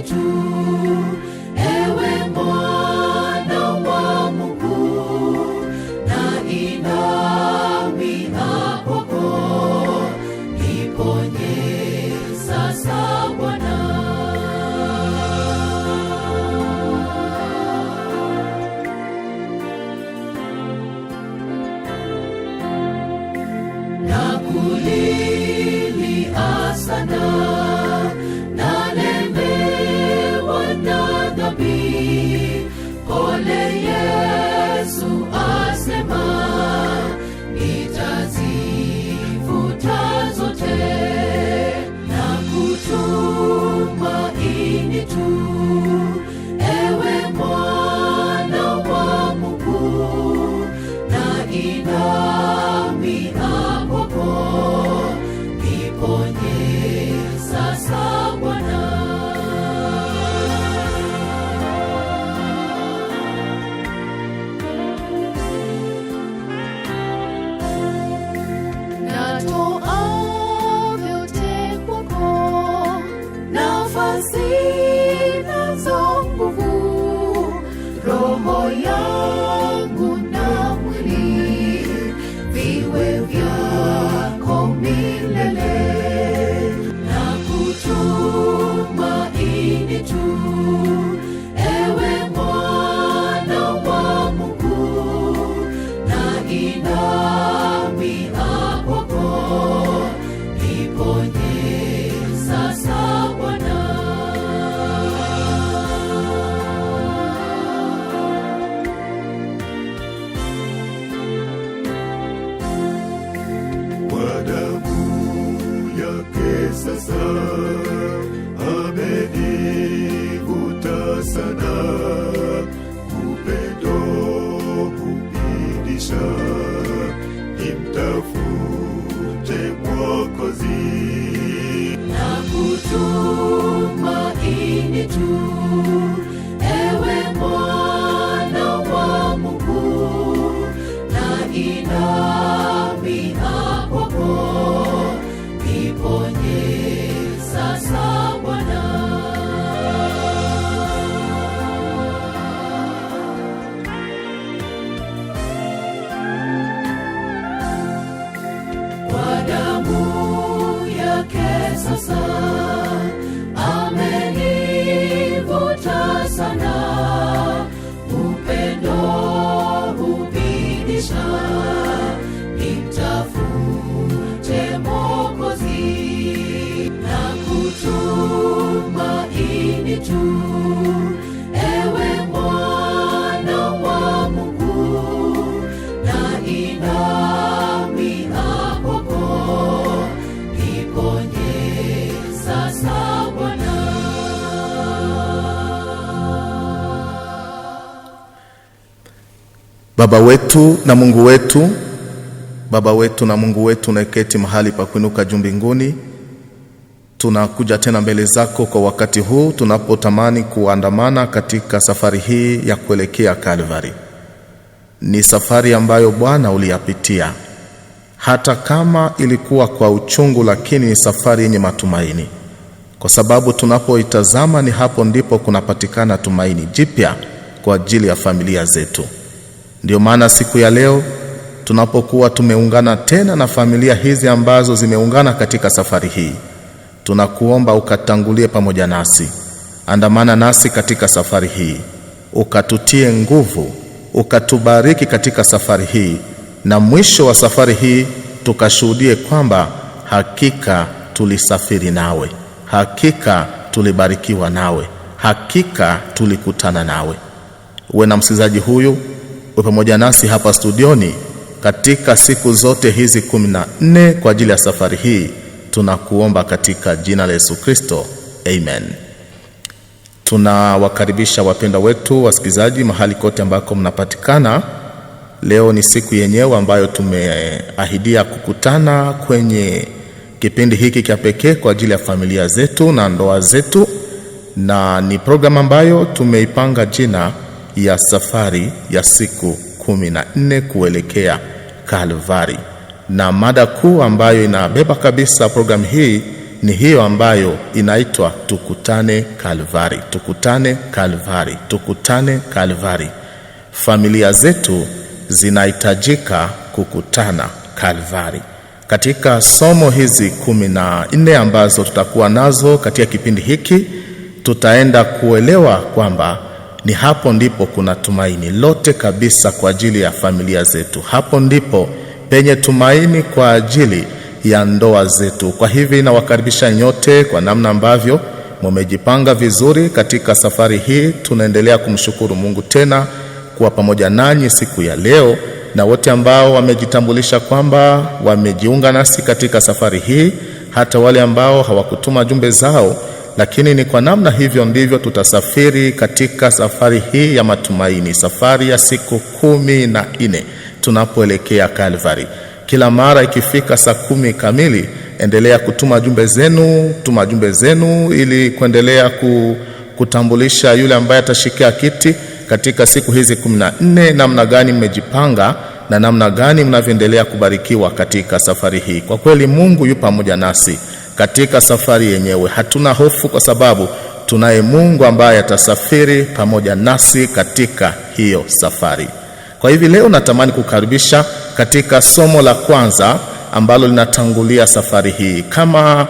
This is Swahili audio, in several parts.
tumaini tu, ewe mwana wa Mungu, na inamia kwako, niponye sasa Bwana. Nakulilia sana, nalemewa na dhambi, pole Yesu asema, nitazifuta zote, na kutumaini tu, ewe mwana wa Mungu, na inamia kwako, niponye sasa Bwana. Natoa vyote kwako, nafasi nazo nguvu, roho yangu na mwili viwe vyako milele, na kutumaini tu, ewe mwana wa Mungu, na inamia kwako, niponye sasa Bwana. Kwa damu yake sasa amenivuta sana, upendo hubidisha, nimtafute Mwokozi. Na kutumaini tu, ewe mwana wa Mungu, na inamia kwako, niponye sasa Bwana. Kwa damu yake sasa amenivuta sana, upendo hubidisha, nimtafute Mwokozi. Na kutumaini tu, ewe mwana wa Mungu, na inamia kwako, niponye sasa Bwana. Baba wetu na Mungu wetu, Baba wetu na Mungu wetu unayeketi mahali pa kuinuka juu mbinguni, tunakuja tena mbele zako kwa wakati huu tunapotamani kuandamana katika safari hii ya kuelekea Calvary. Ni safari ambayo Bwana uliyapitia, hata kama ilikuwa kwa uchungu, lakini ni safari yenye matumaini, kwa sababu tunapoitazama ni hapo ndipo kunapatikana tumaini jipya kwa ajili ya familia zetu. Ndio maana siku ya leo tunapokuwa tumeungana tena na familia hizi ambazo zimeungana katika safari hii, tunakuomba ukatangulie pamoja nasi, andamana nasi katika safari hii, ukatutie nguvu, ukatubariki katika safari hii, na mwisho wa safari hii tukashuhudie kwamba hakika tulisafiri nawe, hakika tulibarikiwa nawe, hakika tulikutana nawe. Uwe na msikilizaji huyu, uwe pamoja nasi hapa studioni katika siku zote hizi 14 kwa ajili ya safari hii. Tunakuomba katika jina la Yesu Kristo, amen. Tunawakaribisha wapenda wetu wasikilizaji mahali kote ambako mnapatikana. Leo ni siku yenyewe ambayo tumeahidia kukutana kwenye kipindi hiki cha pekee kwa ajili ya familia zetu na ndoa zetu, na ni programu ambayo tumeipanga jina ya safari ya siku 14 kuelekea Calvary. Na mada kuu ambayo inabeba kabisa programu hii ni hiyo ambayo inaitwa tukutane Kalvari. Tukutane Kalvari, tukutane Kalvari. Familia zetu zinahitajika kukutana Kalvari. Katika somo hizi 14 ambazo tutakuwa nazo katika kipindi hiki, tutaenda kuelewa kwamba ni hapo ndipo kuna tumaini lote kabisa kwa ajili ya familia zetu. Hapo ndipo penye tumaini kwa ajili ya ndoa zetu. Kwa hivi nawakaribisha nyote kwa namna ambavyo mmejipanga vizuri katika safari hii. Tunaendelea kumshukuru Mungu tena kuwa pamoja nanyi siku ya leo, na wote ambao wamejitambulisha kwamba wamejiunga nasi katika safari hii, hata wale ambao hawakutuma jumbe zao, lakini ni kwa namna hivyo ndivyo tutasafiri katika safari hii ya matumaini, safari ya siku 14 tunapoelekea Kalvari. Kila mara ikifika saa 10 kamili, endelea kutuma jumbe zenu, tuma jumbe zenu ili kuendelea kutambulisha yule ambaye atashikia kiti katika siku hizi 14, namna gani mmejipanga na namna gani mnavyoendelea kubarikiwa katika safari hii. Kwa kweli Mungu yu pamoja nasi katika safari yenyewe. Hatuna hofu kwa sababu tunaye Mungu ambaye atasafiri pamoja nasi katika hiyo safari. Kwa hivi leo natamani kukaribisha katika somo la kwanza ambalo linatangulia safari hii. Kama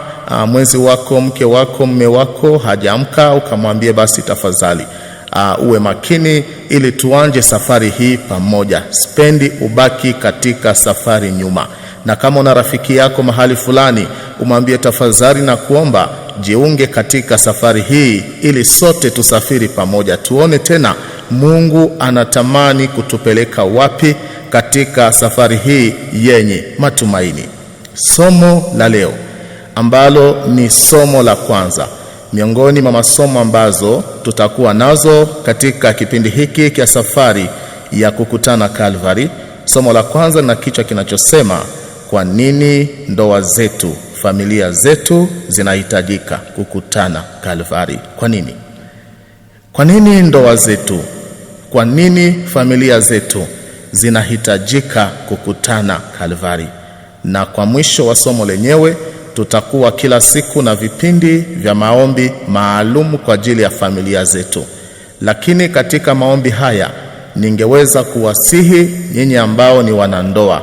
mwenzi wako, mke wako, mume wako hajaamka, ukamwambie basi tafadhali uwe makini ili tuanje safari hii pamoja. Spendi ubaki katika safari nyuma. Na kama una rafiki yako mahali fulani, umwambie tafadhali na kuomba jiunge katika safari hii ili sote tusafiri pamoja. Tuone tena Mungu anatamani kutupeleka wapi katika safari hii yenye matumaini. Somo la leo ambalo ni somo la kwanza miongoni mwa masomo ambazo tutakuwa nazo katika kipindi hiki cha safari ya kukutana Kalvari. Somo la kwanza na kichwa kinachosema kwa nini ndoa zetu, familia zetu zinahitajika kukutana Kalvari. Kwa nini? Kwa nini ndoa zetu, kwa nini familia zetu zinahitajika kukutana Kalvari? Na kwa mwisho wa somo lenyewe tutakuwa kila siku na vipindi vya maombi maalum kwa ajili ya familia zetu. Lakini katika maombi haya ningeweza kuwasihi nyinyi ambao ni wanandoa,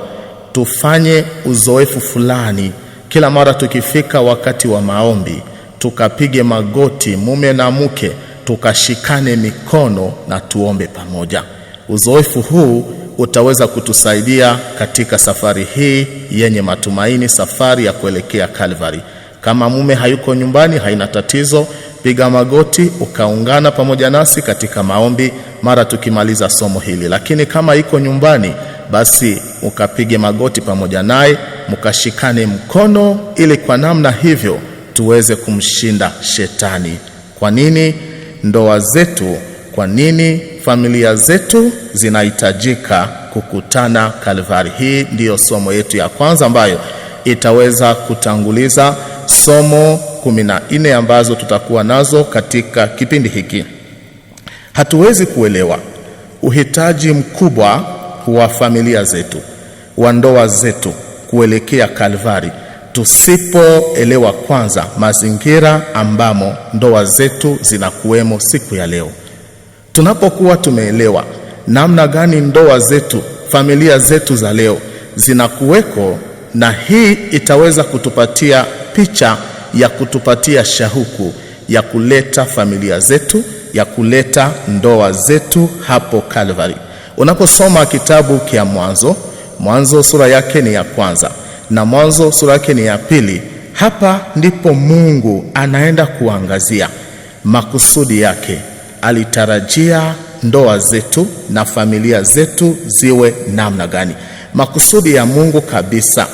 tufanye uzoefu fulani. Kila mara tukifika wakati wa maombi, tukapige magoti, mume na mke, tukashikane mikono na tuombe pamoja. Uzoefu huu utaweza kutusaidia katika safari hii yenye matumaini, safari ya kuelekea Kalvari. Kama mume hayuko nyumbani, haina tatizo, piga magoti ukaungana pamoja nasi katika maombi mara tukimaliza somo hili. Lakini kama iko nyumbani, basi ukapige magoti pamoja naye, mkashikane mkono, ili kwa namna hivyo tuweze kumshinda shetani. Kwa nini ndoa zetu, kwa nini familia zetu zinahitajika kukutana Kalvari? Hii ndiyo somo yetu ya kwanza ambayo itaweza kutanguliza somo 14 ambazo tutakuwa nazo katika kipindi hiki. Hatuwezi kuelewa uhitaji mkubwa wa familia zetu, wa ndoa zetu kuelekea Kalvari tusipoelewa kwanza mazingira ambamo ndoa zetu zinakuwemo siku ya leo. Tunapokuwa tumeelewa namna gani ndoa zetu, familia zetu za leo zinakuweko, na hii itaweza kutupatia picha ya kutupatia shauku ya kuleta familia zetu, ya kuleta ndoa zetu hapo Kalvari. Unaposoma kitabu kia Mwanzo sura yake ni ya kwanza na Mwanzo sura yake ni ya pili, hapa ndipo Mungu anaenda kuangazia makusudi yake. Alitarajia ndoa zetu na familia zetu ziwe namna gani? Makusudi ya Mungu kabisa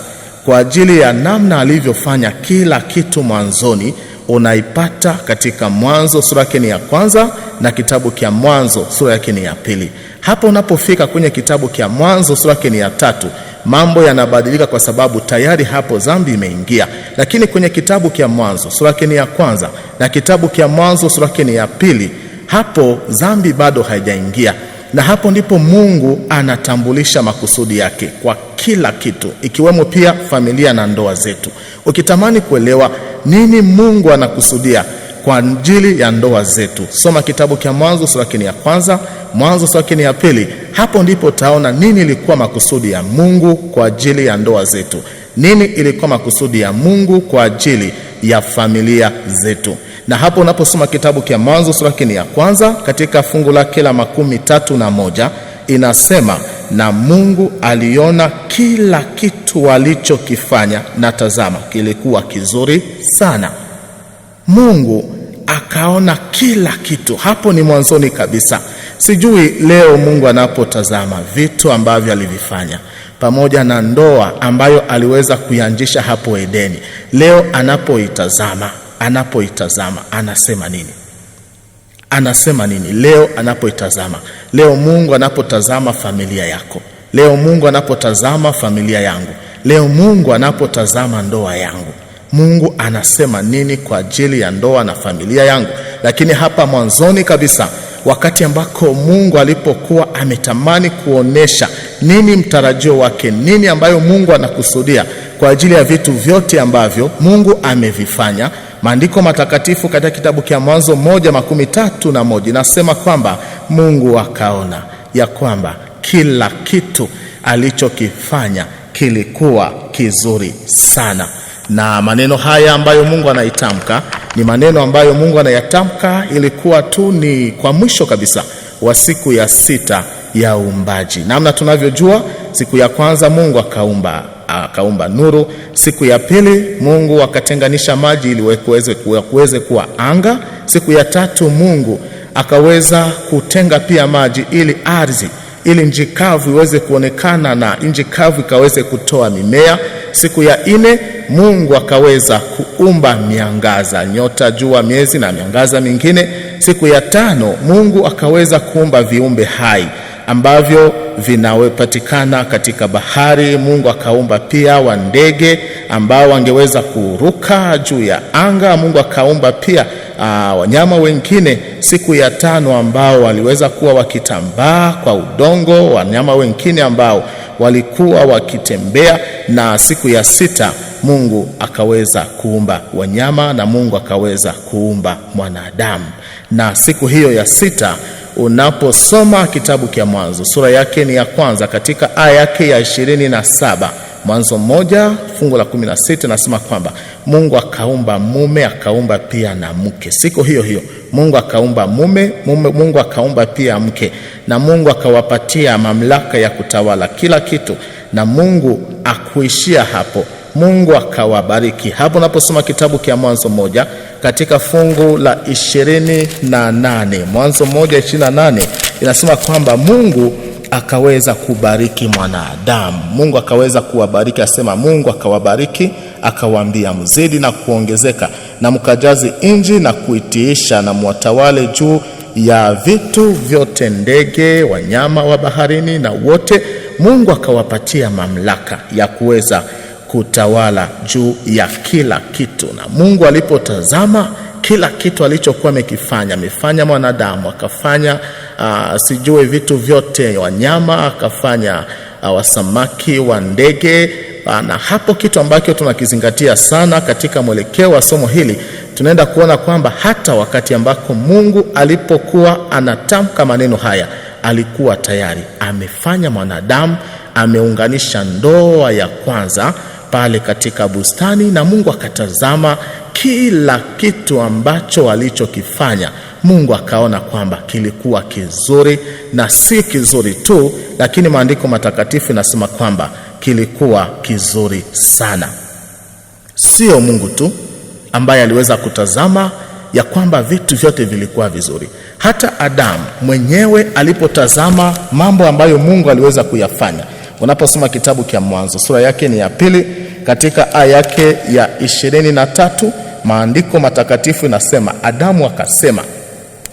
kwa ajili ya namna alivyofanya kila kitu mwanzoni unaipata katika Mwanzo sura yake ni ya kwanza na kitabu kia Mwanzo sura yake ni ya pili. Hapo unapofika kwenye kitabu kia Mwanzo sura yake ni ya tatu, mambo yanabadilika kwa sababu tayari hapo dhambi imeingia. Lakini kwenye kitabu kia Mwanzo sura yake ni ya kwanza na kitabu kia Mwanzo sura yake ni ya pili, hapo dhambi bado haijaingia. Na hapo ndipo Mungu anatambulisha makusudi yake kwa kila kitu, ikiwemo pia familia na ndoa zetu. Ukitamani kuelewa nini Mungu anakusudia kwa ajili ya ndoa zetu, soma kitabu cha Mwanzo sura ya kwanza, Mwanzo sura ya pili. Hapo ndipo utaona nini ilikuwa makusudi ya Mungu kwa ajili ya ndoa zetu, nini ilikuwa makusudi ya Mungu kwa ajili ya familia zetu. Na hapo unaposoma kitabu cha Mwanzo sura ya kwanza katika fungu lake la 31 inasema, na Mungu aliona kila kitu walichokifanya, na tazama kilikuwa kizuri sana. Mungu akaona kila kitu. Hapo ni mwanzoni kabisa. Sijui leo Mungu anapotazama vitu ambavyo alivifanya pamoja na ndoa ambayo aliweza kuianzisha hapo Edeni, leo anapoitazama anasema nini? Anasema nini leo anapoitazama? Leo Mungu anapotazama familia yako, leo Mungu anapotazama familia yangu, leo Mungu anapotazama ndoa yangu, Mungu anasema nini kwa ajili ya ndoa na familia yangu? Lakini hapa mwanzoni kabisa, wakati ambako Mungu alipokuwa ametamani kuonesha nini mtarajio wake, nini ambayo Mungu anakusudia kwa ajili ya vitu vyote ambavyo Mungu amevifanya, maandiko matakatifu katika kitabu cha Mwanzo 1:31 nasema kwamba Mungu akaona ya kwamba kila kitu alichokifanya kilikuwa kizuri sana. Na maneno haya ambayo Mungu anaitamka ni maneno ambayo Mungu anayatamka ilikuwa tu ni kwa mwisho kabisa wa siku ya 6 ya uumbaji. Namna tunavyojua, siku ya kwanza Mungu akaumba nuru, siku ya pili Mungu akatenganisha maji ili kuweze kuwa anga, siku ya tatu Mungu akaweza kutenga pia maji ili ardhi, ili nchi kavu iweze kuonekana na nchi kavu ikaweze kutoa mimea. Siku ya 4 Mungu akaweza kuumba miangaza, nyota, jua, miezi na miangaza mingine. Siku ya 5 Mungu akaweza kuumba viumbe hai ambavyo vinapatikana katika bahari. Mungu akaumba pia wa ndege ambao wangeweza kuruka juu ya anga. Mungu akaumba pia wanyama wengine siku ya 5 ambao waliweza kuwa wakitambaa kwa udongo, wanyama wengine ambao walikuwa wakitembea, na siku ya 6 Mungu akaweza kuumba wanyama na Mungu akaweza kuumba mwanadamu. Na siku hiyo ya 6 unaposoma kitabu cha Mwanzo sura yake ni ya kwanza katika aya yake ya 27, Mwanzo 1 fungu la 16 nasema kwamba Mungu akaumba mume, akaumba pia na mke. Siku hiyo hiyo Mungu akaumba mume, Mungu akaumba pia mke, na Mungu akawapatia mamlaka ya kutawala kila kitu, na Mungu akuishia hapo. Mungu akawabariki. Hapo unaposoma kitabu cha Mwanzo 1 katika fungu la 28, Mwanzo 1:28 inasema kwamba Mungu akaweza kubariki mwanadamu. Mungu akaweza kuwabariki, asema Mungu akawabariki, akawaambia mzidi na kuongezeka na mkajazi nchi na kuitiisha na mwatawale juu ya vitu vyote, ndege, wanyama wa baharini na wote. Mungu akawapatia mamlaka ya kuweza kutawala juu ya kila kitu. Na Mungu alipotazama kila kitu alichokuwa amefanya mwanadamu, akafanya sijue vitu vyote, wanyama, akafanya wasamaki, wa ndege. Na hapo kitu ambacho tunakizingatia sana katika mwelekeo wa somo hili, tunaenda kuona kwamba hata wakati ambako Mungu alipokuwa anatamka maneno haya, alikuwa tayari amefanya mwanadamu, ameunganisha ndoa ya kwanza pale katika bustani, na Mungu akatazama kila kitu ambacho alichokifanya. Mungu akaona kwamba kilikuwa kizuri, na si kizuri tu, lakini maandiko matakatifu nasema kwamba kilikuwa kizuri sana. Sio Mungu tu ambaye aliweza kutazama ya kwamba vitu vyote vilikuwa vizuri. Hata Adamu mwenyewe alipotazama mambo ambayo Mungu aliweza kuyafanya. Unaposoma kitabu cha Mwanzo sura yake ni ya 2 katika aya yake ya 23, maandiko matakatifu inasema, Adamu akasema,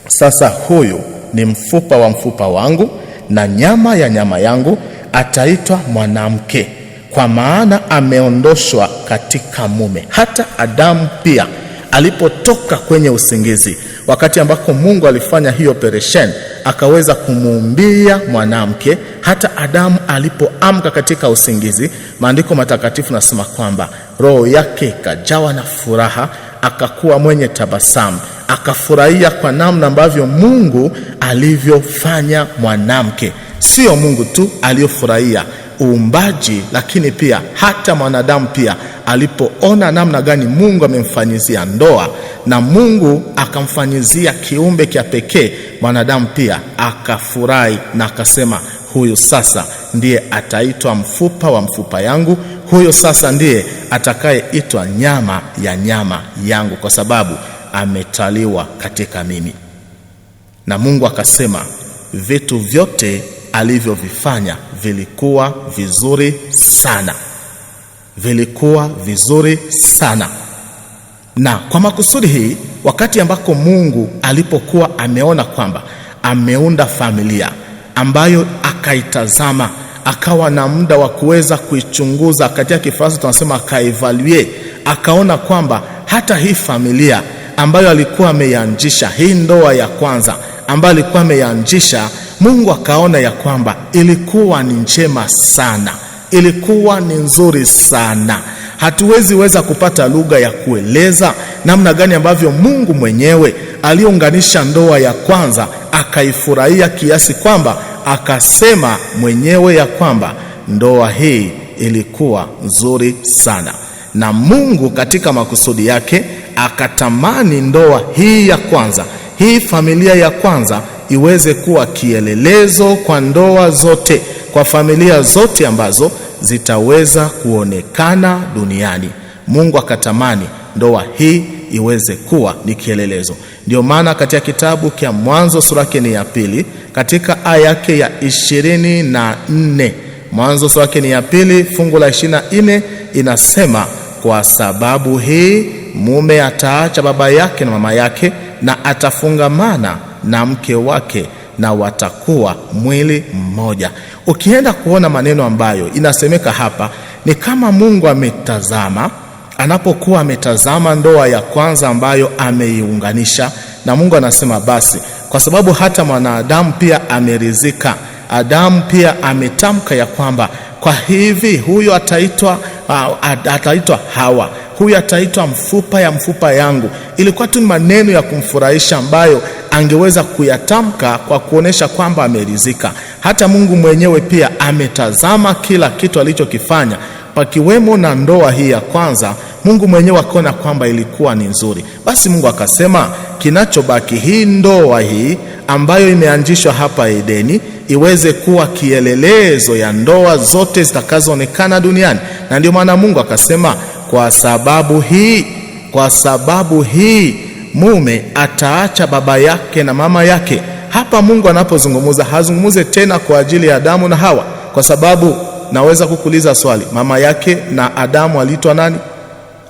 sasa huyu ni mfupa wa mfupa wangu na nyama ya nyama yangu, ataitwa mwanamke, kwa maana ameondoshwa katika mume. Hata Adamu pia alipotoka kwenye usingizi, wakati ambako Mungu alifanya hiyo operation, akaweza kumuumbia mwanamke. Hata Adamu alipoamka katika usingizi, maandiko matakatifu nasema kwamba roho yake ikajawa na furaha, akakuwa mwenye tabasamu, akafurahia kwa namna ambavyo Mungu alivyofanya mwanamke. Sio Mungu tu aliyofurahia uumbaji, lakini pia hata mwanadamu pia alipoona namna gani Mungu amemfanyizia ndoa na Mungu akamfanyizia kiumbe kia pekee, mwanadamu pia akafurahi na akasema, huyu sasa ndiye ataitwa mfupa wa mfupa yangu, huyu sasa ndiye atakayeitwa nyama ya nyama yangu, kwa sababu ametaliwa katika mimi. Na Mungu akasema vitu vyote alivyovifanya vilikuwa vizuri sana, vilikuwa vizuri sana. Na kwa makusudi hii, wakati ambako Mungu alipokuwa ameona kwamba ameunda familia ambayo akaitazama, akawa na muda wa kuweza kuichunguza, katika Kifaransa tunasema akaevaluate, akaona kwamba hata hii familia ambayo alikuwa ameianzisha, hii ndoa ya kwanza ambayo alikuwa ameianzisha, Mungu akaona ya kwamba ilikuwa ni njema sana, ilikuwa ni nzuri sana. Hatuwezi weza kupata lugha ya kueleza namna gani ambavyo Mungu mwenyewe aliunganisha ndoa ya kwanza, akaifurahia kiasi kwamba akasema mwenyewe ya kwamba ndoa hii ilikuwa nzuri sana. Na Mungu katika makusudi yake akatamani ndoa hii ya kwanza, hii familia ya kwanza iweze kuwa kielelezo kwa ndoa zote, kwa familia zote ambazo zitaweza kuonekana duniani. Mungu akatamani ndoa hii iweze kuwa ni kielelezo. Ndio maana katika kitabu cha Mwanzo sura yake ya 2, katika aya yake ya 24, Mwanzo sura yake ya 2 fungu la 24 inasema, kwa sababu hii mume ataacha baba yake na mama yake na atafungamana na mke wake na watakuwa mwili mmoja. Ukienda kuona maneno ambayo inasemeka hapa, ni kama Mungu ametazama, anapokuwa ametazama ndoa ya kwanza ambayo ameiunganisha, na Mungu anasema basi, kwa sababu hata mwanadamu pia amerizika, Adamu pia ametamka ya kwamba kwa hivi huyo ataitwa Hawa, huyu ataitwa mfupa ya mfupa yangu. Ilikuwa tu maneno ya kumfurahisha ambayo angeweza kuyatamka kwa kuonesha kwamba amerizika. Hata Mungu mwenyewe pia ametazama kila kitu alichokifanya, pakiwemo na ndoa hii ya kwanza. Mungu mwenyewe akaona kwamba ilikuwa ni nzuri. Basi Mungu akasema kinachobaki, hii ndoa hii ambayo imeanzishwa hapa Edeni iweze kuwa kielelezo ya ndoa zote zitakazoonekana duniani. Na ndio maana Mungu akasema, kwa sababu hii mume ataacha baba yake na mama yake. Hapa Mungu anapozungumza, hazungumuze tena kwa ajili ya Adamu na Hawa, kwa sababu naweza kukuuliza swali, mama yake na Adamu aliitwa nani?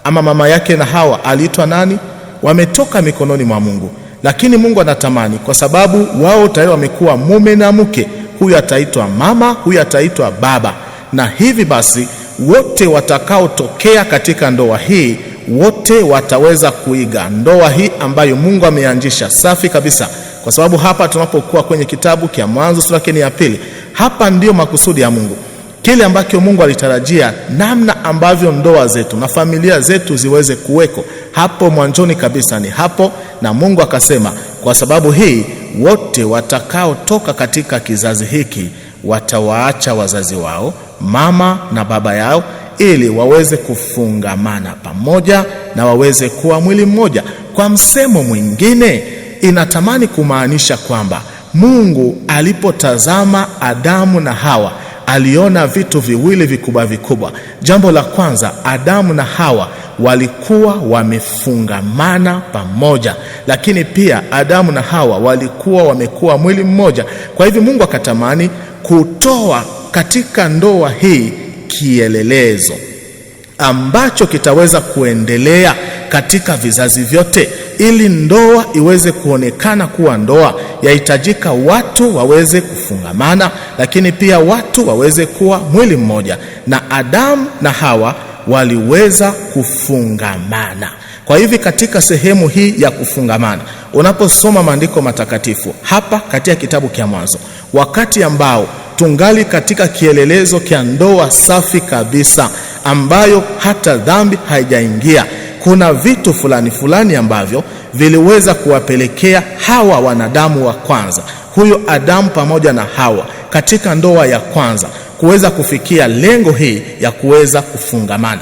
Ama mama yake na Hawa aliitwa nani? Wametoka mikononi mwa Mungu. Lakini Mungu anatamani, kwa sababu wao tayari wamekuwa mume na mke, huyu ataitwa mama, huyu ataitwa baba. Na hivi basi wote watakaotokea katika ndoa hii, wote wataweza kuiga ndoa hii ambayo Mungu ameanzisha safi kabisa. Kwa sababu hapa tunapokuwa kwenye kitabu cha Mwanzo sura ya 2, hapa ndio makusudi ya Mungu, kile ambacho Mungu alitarajia, namna ambavyo ndoa zetu na familia zetu ziweze kuweko. Hapo mwanzoni kabisa ni hapo. Na Mungu akasema, kwa sababu hii wote watakaotoka katika kizazi hiki watawaacha wazazi wao, mama na baba yao, ili waweze kufungamana pamoja na waweze kuwa mwili mmoja. Kwa msemo mwingine, inatamani kumaanisha kwamba Mungu alipotazama Adamu na Hawa aliona vitu viwili vikubwa vikubwa. Jambo la kwanza, Adamu na Hawa walikuwa wamefungamana pamoja, lakini pia Adamu na Hawa walikuwa wamekuwa mwili mmoja. Kwa hivyo Mungu akatamani kutoa katika ndoa hii kielelezo ambacho kitaweza kuendelea katika vizazi vyote. Ili ndoa iweze kuonekana kuwa ndoa, yahitajika watu waweze kufungamana, lakini pia watu waweze kuwa mwili mmoja. Na Adamu na Hawa waliweza kufungamana. Kwa hivi katika sehemu hii ya kufungamana, unaposoma maandiko matakatifu hapa katika kitabu cha Mwanzo, wakati ambao tungali katika kielelezo cha ndoa safi kabisa ambayo hata dhambi haijaingia, kuna vitu fulani ambavyo viliweza kuwapelekea hawa wanadamu wa kwanza, huyo Adamu pamoja na Hawa, katika ndoa ya kwanza kuweza kufikia lengo hii ya kuweza kufungamana,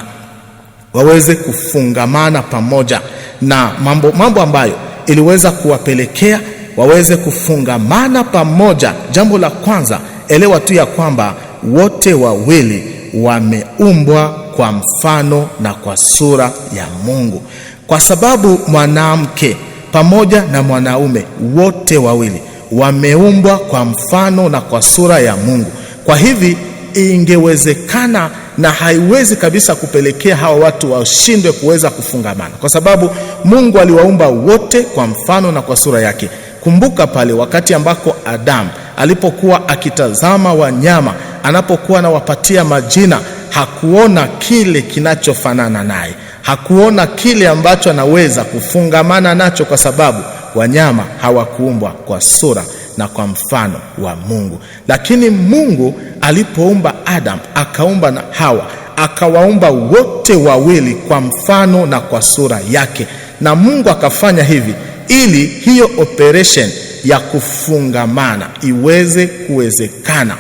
waweze kufungamana pamoja, na mambo ambayo iliweza kuwapelekea waweze kufungamana pamoja. Jambo la kwanza, elewa tu ya kwamba wote wawili wameumbwa kwa mfano na kwa sura ya Mungu, kwa sababu mwanamke pamoja na mwanaume wote wawili wameumbwa kwa mfano na kwa sura ya Mungu. Kwa hivi ingewezekana na haiwezi kabisa kupelekea hawa watu washindwe kuweza kufungamana, kwa sababu Mungu aliwaumba wote kwa mfano na kwa sura yake. Kumbuka pale wakati ambako Adamu alipokuwa akitazama wanyama, anapokuwa anawapatia majina, hakuona kile kinachofanana naye, hakuona kile ambacho anaweza kufungamana nacho, kwa sababu wanyama hawakuumbwa kwa sura na kwa mfano wa Mungu. Lakini Mungu alipoumba Adam, akaumba na Hawa, akawaumba wote wawili kwa mfano na kwa sura yake. Na Mungu akafanya hivi ili hiyo operation ya kufungamana iweze kuwezekana.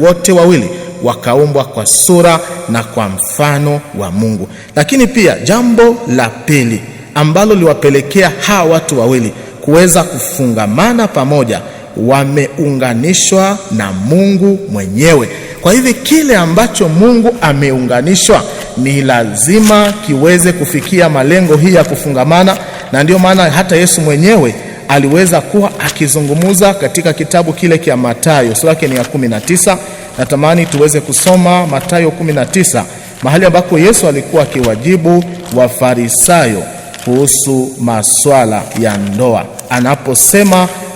Wote wawili wakaumbwa kwa sura na kwa mfano wa Mungu. Lakini pia jambo la pili ambalo liwapelekea hawa watu wawili kuweza kufungamana pamoja, wameunganishwa na Mungu mwenyewe. Kwa hivi kile ambacho Mungu ameunganishwa ni lazima kiweze kufikia malengo hii ya kufungamana. Na ndio maana hata Yesu mwenyewe aliweza kuwa akizungumza katika kitabu kile cha Mathayo, sura yake ni ya 19. Natamani tuweze kusoma Mathayo 19, mahali ambako Yesu alikuwa akiwajibu Wafarisayo kuhusu maswala ya ndoa,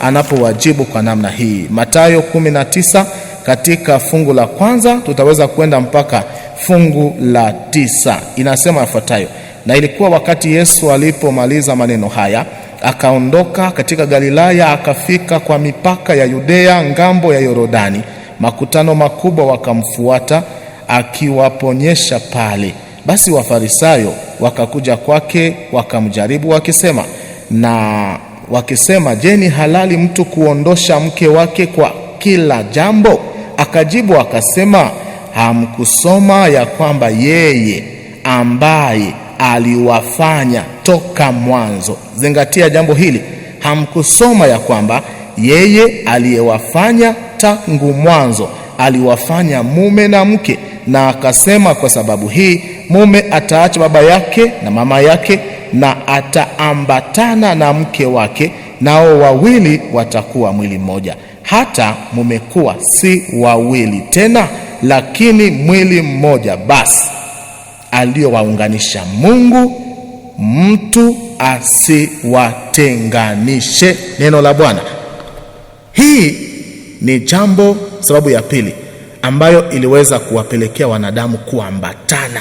anapowajibu kwa namna hii. Mathayo 19 katika fungu la kwanza, tutaweza kwenda mpaka fungu la 9. Inasema yafuatayo: na ilikuwa wakati Yesu alipomaliza maneno haya, akaondoka katika Galilaya, akafika kwa mipaka ya Yudea ngambo ya Yordani. Makutano makubwa wakamfuata, akiwaponyesha pale. Basi Wafarisayo wakakuja kwake, wakamjaribu wakisema, je, ni halali mtu kuondosha mke wake kwa kila jambo? Akajibu akasema, hamkusoma ya kwamba yeye ambaye aliwafanya toka mwanzo. Zingatia jambo hili, hamkusoma ya kwamba yeye aliyewafanya tangu mwanzo aliwafanya mume na mke, na akasema, kwa sababu hii mume ataacha baba yake na mama yake, na ataambatana na mke wake, nao wawili watakuwa mwili mmoja. Hata mumekuwa si wawili tena, lakini mwili mmoja. Basi aliyowaunganisha Mungu, mtu asiwatenganishe. Neno la Bwana. Hii ni sababu ya pili ambayo iliweza kuwapelekea wanadamu kuambatana,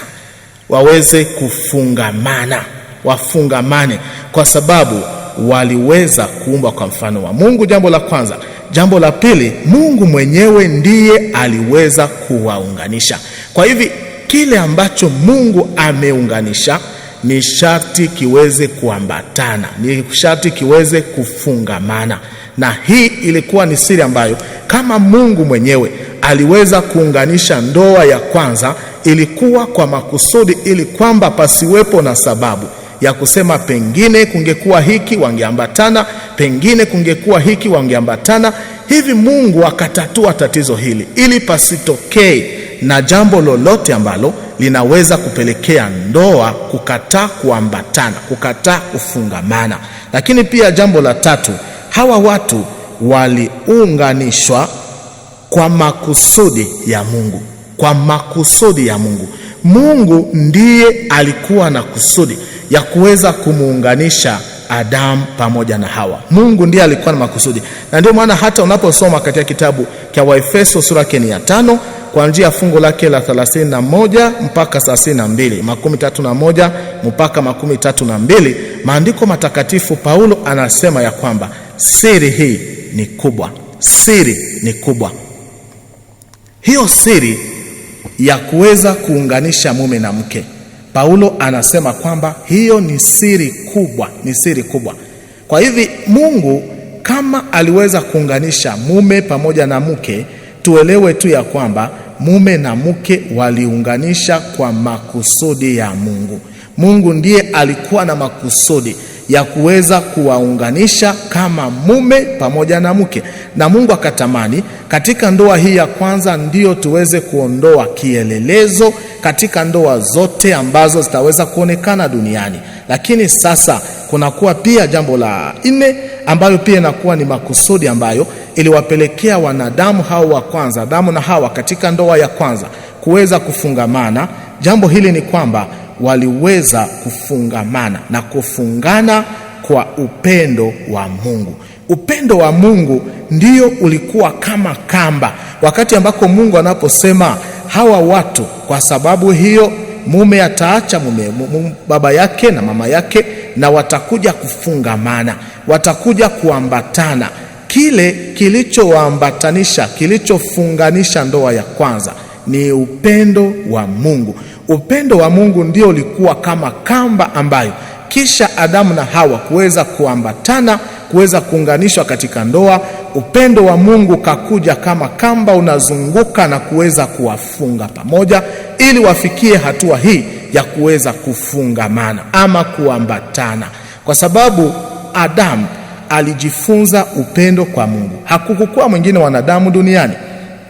waweze kufungamana, wafungamane, kwa sababu waliweza kuumbwa kwa mfano wa Mungu. Jambo la kwanza. Jambo la pili, Mungu mwenyewe ndiye aliweza kuwaunganisha. Kwa hivi kile ambacho Mungu ameunganisha ni sharti kiweze kuambatana, ni sharti kiweze kufungamana. Na hii ilikuwa ni siri ambayo kama Mungu mwenyewe aliweza kuunganisha ndoa ya kwanza, ilikuwa kwa makusudi, ili kwamba pasiwepo na sababu ya kusema pengine kungekuwa hiki wangeambatana, pengine kungekuwa hiki wangeambatana. Hivi Mungu akatatua tatizo hili ili pasitokee na jambo lolote ambalo linaweza kupelekea ndoa kukataa kuambatana, kukataa kufungamana. Lakini pia jambo la tatu, hawa watu waliunganishwa kwa makusudi ya Mungu, kwa makusudi ya Mungu. Mungu ndiye alikuwa na kusudi ya kuweza kumuunganisha Adamu pamoja na Hawa. Mungu ndiye alikuwa na makusudi, na ndio maana hata unaposoma katika kitabu cha Waefeso sura yake ya 5 kuanzia fungu lake la 31 mpaka 32, 31 mpaka 32, maandiko matakatifu Paulo anasema ya kwamba siri hii ni kubwa. Siri ni kubwa. Hiyo siri ya kuweza kuunganisha mume na mke, Paulo anasema kwamba hiyo ni siri kubwa, ni siri kubwa. Kwa hivi Mungu kama aliweza kuunganisha mume pamoja na mke, tuelewe tu ya kwamba mume na mke waliunganisha kwa makusudi ya Mungu. Mungu ndiye alikuwa na makusudi ya kuweza kuwaunganisha kama mume pamoja na mke, na Mungu akatamani katika ndoa hii ya kwanza ndio tuweze kuondoa kielelezo katika ndoa zote ambazo zitaweza kuonekana duniani. Lakini sasa kunakuwa pia jambo la 4 ambayo pia inakuwa ni makusudi ambayo iliwapelekea wanadamu hao wa kwanza, Adamu na Hawa, katika ndoa ya kwanza kuweza kufungamana. Jambo hili ni kwamba waliweza kufungamana na kufungana kwa upendo wa Mungu. Upendo wa Mungu ndio ulikuwa kama kamba, wakati ambako Mungu anaposema hawa watu, kwa sababu hiyo mume ataacha baba yake na mama yake, na watakuja kufungamana, watakuja kuambatana. Kile kilichowaambatanisha, kilichofunganisha ndoa ya kwanza ni upendo wa Mungu. Upendo wa Mungu ndio ulikuwa kama kamba ambayo kisha Adamu na Hawa kuweza kuambatana, kuweza kuunganishwa katika ndoa. Upendo wa Mungu kakuja kama kamba unazunguka na kuweza kuwafunga pamoja, ili wafikie hatua hii ya kuweza kufungamana ama kuambatana, kwa sababu Adamu alijifunza upendo kwa Mungu. Hakukuwa mwingine wanadamu duniani.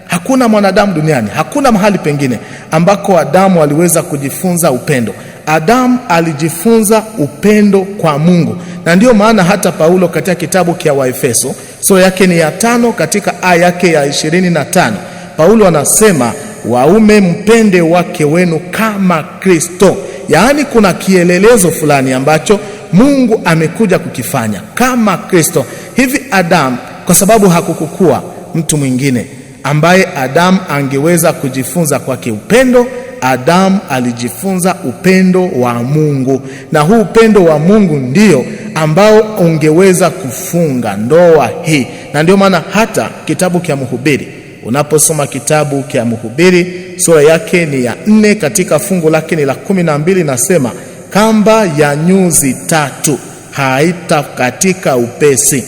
Hakuna mwanadamu duniani, hakuna mahali pengine ambako Adamu aliweza kujifunza upendo. Adamu alijifunza upendo kwa Mungu, na ndio maana hata Paulo katika kitabu cha Waefeso sura yake ni ya 5 katika aya yake ya 25, Paulo anasema waume mpende wake wenu kama Kristo. Yaani kuna kielelezo fulani ambacho Mungu amekuja kukifanya kama Kristo. Hivi Adamu, kwa sababu hakukuwa mtu mwingine ambaye Adamu angeweza kujifunza kwake upendo, Adamu alijifunza upendo wa Mungu, na huu upendo wa Mungu ndio ambao ungeweza kufunga ndoa hii. Na ndio maana hata kitabu cha Mhubiri, unaposoma kitabu cha Mhubiri sura yake ni ya 4 katika fungu lake ni la 12, nasema kamba ya nyuzi 3 haitakatika upesi.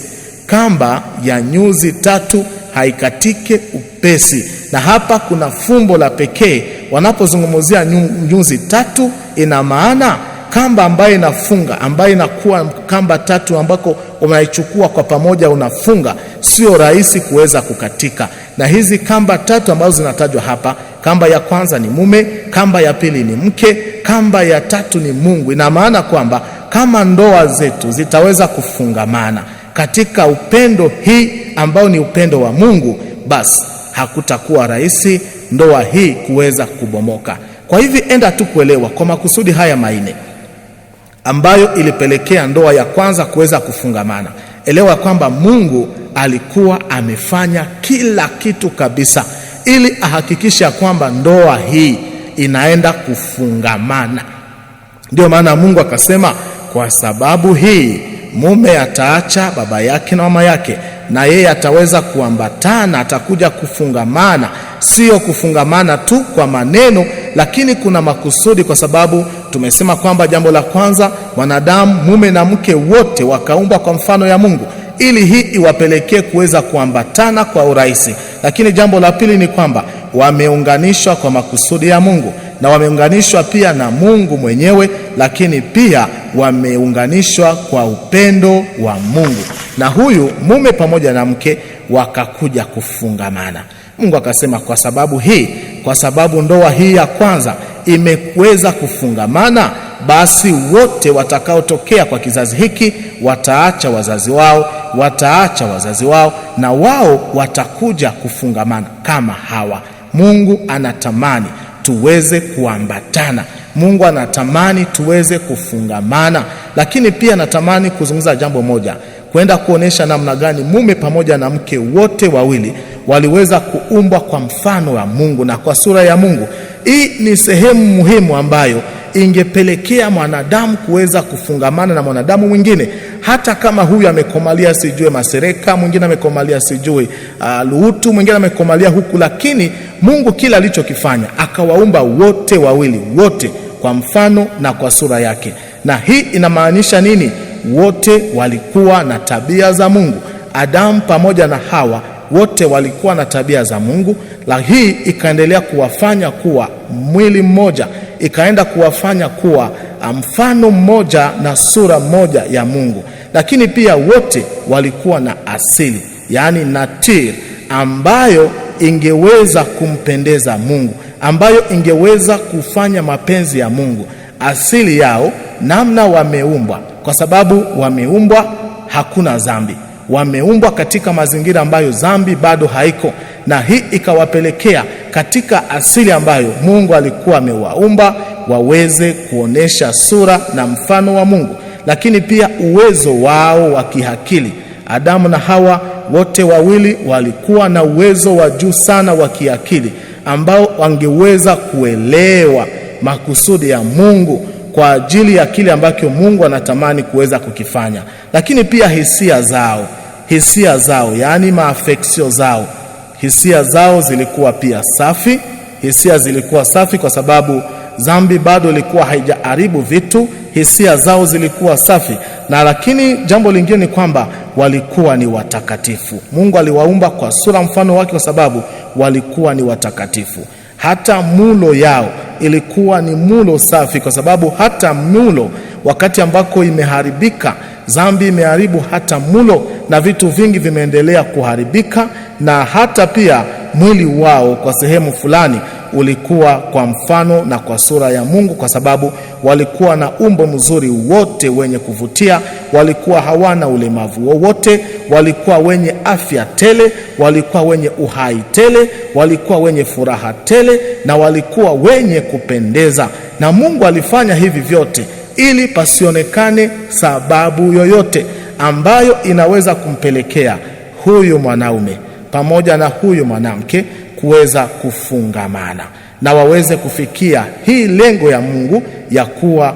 Kamba ya nyuzi 3 haikatike upesi. Na hapa kuna fumbo la pekee wanapozungumzia nyuzi 3, ina maana kamba ambayo inafunga, ambayo inakuwa kamba 3 ambako unaichukua kwa pamoja unafunga, sio rahisi kuweza kukatika. Na hizi kamba 3 ambazo zinatajwa hapa, kamba ya kwanza ni mume, kamba ya pili ni mke, kamba ya 3 ni Mungu. Ina maana kwamba kama ndoa zetu zitaweza kufungamana katika upendo hii ambao ni upendo wa Mungu, basi hakutakuwa rahisi ndoa hii kuweza kubomoka. Kwa hivi enda tu kuelewa kwa makusudi haya 4 ambayo ilipelekea ndoa ya kwanza kuweza kufungamana. Elewa kwamba Mungu alikuwa amefanya kila kitu kabisa ili ahakikisha kwamba ndoa hii inaenda kufungamana. Ndio maana Mungu akasema, kwa sababu hii mume ataacha baba yake na mama yake, na yeye ataweza kuambatana, atakuja kufungamana. Sio kufungamana tu kwa maneno, lakini kuna makusudi, kwa sababu tumesema kwamba jambo la kwanza, wanadamu mume na mke wote wakaumbwa kwa mfano ya Mungu, ili hii iwapelekee kuweza kuambatana kwa urahisi. Lakini jambo la pili ni kwamba wameunganishwa kwa makusudi ya Mungu, na wameunganishwa pia na Mungu mwenyewe, lakini pia wameunganishwa kwa upendo wa Mungu. Na huyu mume pamoja na mke wakakuja kufungamana. Mungu akasema, kwa sababu hii, kwa sababu ndoa hii ya kwanza imeweza kufungamana, basi wote watakaotokea kwa kizazi hiki wataacha wazazi wao, na wao watakuja kufungamana kama Hawa. Mungu anatamani tuweze kuambatana. Mungu anatamani tuweze kufungamana. Lakini pia natamani kuzungumza jambo moja, kwenda kuonesha namna gani mume pamoja na mke wote wawili waliweza kuumbwa kwa mfano wa Mungu na kwa sura ya Mungu. Hii ni sehemu muhimu ambayo ingepelekea mwanadamu kuweza kufungamana na mwanadamu mwingine, hata kama huyu amekomalia sijue Masereka, mwingine amekomalia sijue Luutu, mwingine amekomalia huku, lakini Mungu kila alichokifanya akawaumba wote wawili, wote kwa mfano na kwa sura yake. Na hii inamaanisha nini? Wote walikuwa na tabia za Mungu. Adamu pamoja na Hawa wote walikuwa na tabia za Mungu, na hii ikaendelea kuwafanya kuwa mwili mmoja, ikaenda kuwafanya kuwa mfano mmoja na sura moja ya Mungu. Lakini pia wote walikuwa na asili, yani nature, ambayo ingeweza kumpendeza Mungu, ambayo ingeweza kufanya mapenzi ya Mungu. Asili yao, namna wameumbwa, kwa sababu wameumbwa hakuna dhambi, wameumbwa katika mazingira ambayo dhambi bado haiko, na hii ikawapelekea katika asili ambayo Mungu alikuwa amewaumba waweze kuonesha sura na mfano wa Mungu. Lakini pia uwezo wao wa kiakili, Adamu na Hawa wote wawili walikuwa na uwezo wa juu sana wa kiakili, ambao wangeweza kuelewa makusudi ya Mungu kwa ajili ya kile ambacho Mungu anatamani kuweza kukifanya. Lakini pia hisia zao, yani maafeksio zao, hisia zao zilikuwa pia safi. Hisia zilikuwa safi kwa sababu dhambi bado ilikuwa haijaharibu vitu. Hisia zao zilikuwa safi. Na lakini jambo lingine ni kwamba walikuwa ni watakatifu. Mungu aliwaumba kwa sura mfano wake kwa sababu walikuwa ni watakatifu. Hata mulo yao ilikuwa ni mulo safi, kwa sababu hata mulo wakati ambako imeharibika, dhambi imeharibu hata mulo na vitu vingi vimeendelea kuharibika. Na hata pia mwili wao kwa sehemu fulani ulikuwa kwa mfano na kwa sura ya Mungu, kwa sababu walikuwa na umbo mzuri, wote wenye kuvutia, walikuwa hawana ulemavu wowote, walikuwa wenye afya tele, walikuwa wenye uhai tele, walikuwa wenye furaha tele, na walikuwa wenye kupendeza. Na Mungu alifanya hivi vyote ili pasionekane sababu yoyote ambayo inaweza kumpelekea huyu mwanaume pamoja na huyu mwanamke kuweza kufungamana na waweze kufikia hii lengo ya Mungu ya kuwa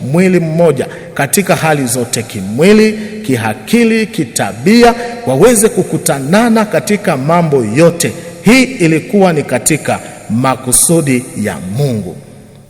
mwili mmoja katika hali zote, kimwili, kiakili, kitabia, waweze kukutanana katika mambo yote. Hii ilikuwa ni katika makusudi ya Mungu.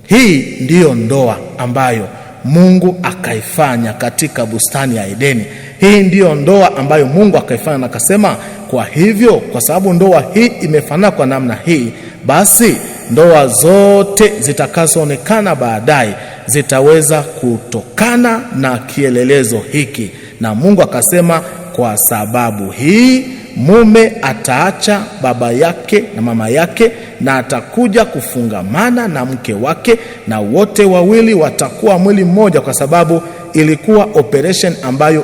Hii ndiyo ndoa ambayo Mungu akaifanya katika bustani ya Edeni. Hii ndiyo ndoa ambayo Mungu akaifanya na akasema, kwa hivyo kwa sababu ndoa hii imefanana kwa namna hii, basi ndoa zote zitakazoonekana baadaye zitaweza kutokana na kielelezo hiki. Na Mungu akasema, kwa sababu hii mume ataacha baba yake na mama yake na atakuja kufungamana na mke wake, na wote wawili watakuwa mwili mmoja, kwa sababu ilikuwa operation ambayo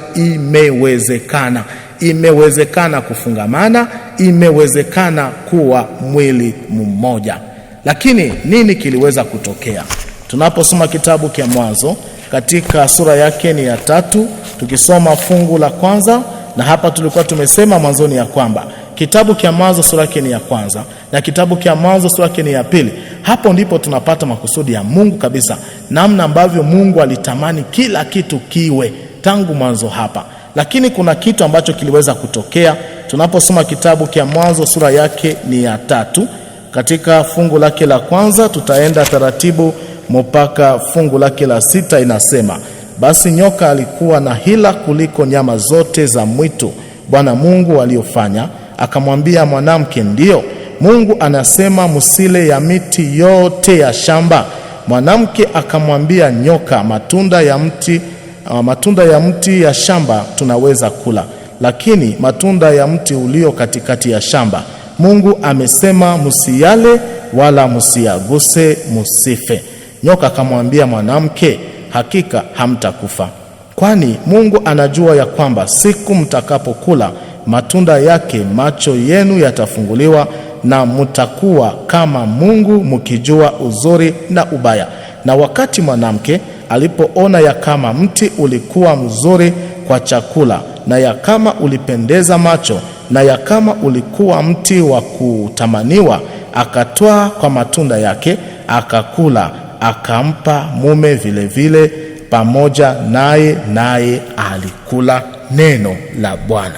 imewezekana kufungamana, imewezekana kuwa mwili mmoja. Lakini nini kiliweza kutokea? Tunaposoma kitabu cha Mwanzo katika sura yake ni ya 3, tukisoma fungu la kwanza, na hapa tulikuwa tumesema mwanzoni ya kwamba kitabu cha Mwanzo sura yake ni ya kwanza na kitabu cha Mwanzo sura yake ni ya pili. Hapo ndipo tunapata makusudi ya Mungu kabisa, namna ambavyo Mungu alitamani kila kitu kiwe tangu mwanzo hapa. Lakini kuna kitu ambacho kiliweza kutokea. Tunaposoma kitabu cha Mwanzo sura yake ni ya 3, katika fungu lake la kwanza tutaenda taratibu mpaka fungu lake la 6. Inasema, basi nyoka alikuwa na hila kuliko nyama zote za mwitu Bwana Mungu aliyofanya. Akamwambia mwanamke, ndiyo, Mungu anasema msile ya miti yote ya shamba. Mwanamke akamwambia nyoka, matunda ya mti ya shamba tunaweza kula, lakini matunda ya mti ulio katikati ya shamba Mungu amesema msiyale wala msiyaguse, msife. Nyoka akamwambia mwanamke, hakika hamtakufa, kwani Mungu anajua ya kwamba siku mtakapokula matunda yake macho yenu yatafunguliwa, na mtakuwa kama Mungu, mkijua uzuri na ubaya. Na wakati mwanamke alipoona ya kama mti ulikuwa mzuri kwa chakula, na ya kama ulipendeza macho, na ya kama ulikuwa mti wa kutamaniwa, akatwaa kwa matunda yake akakula, akampa mume vile pamoja naye, naye alikula. Neno la Bwana.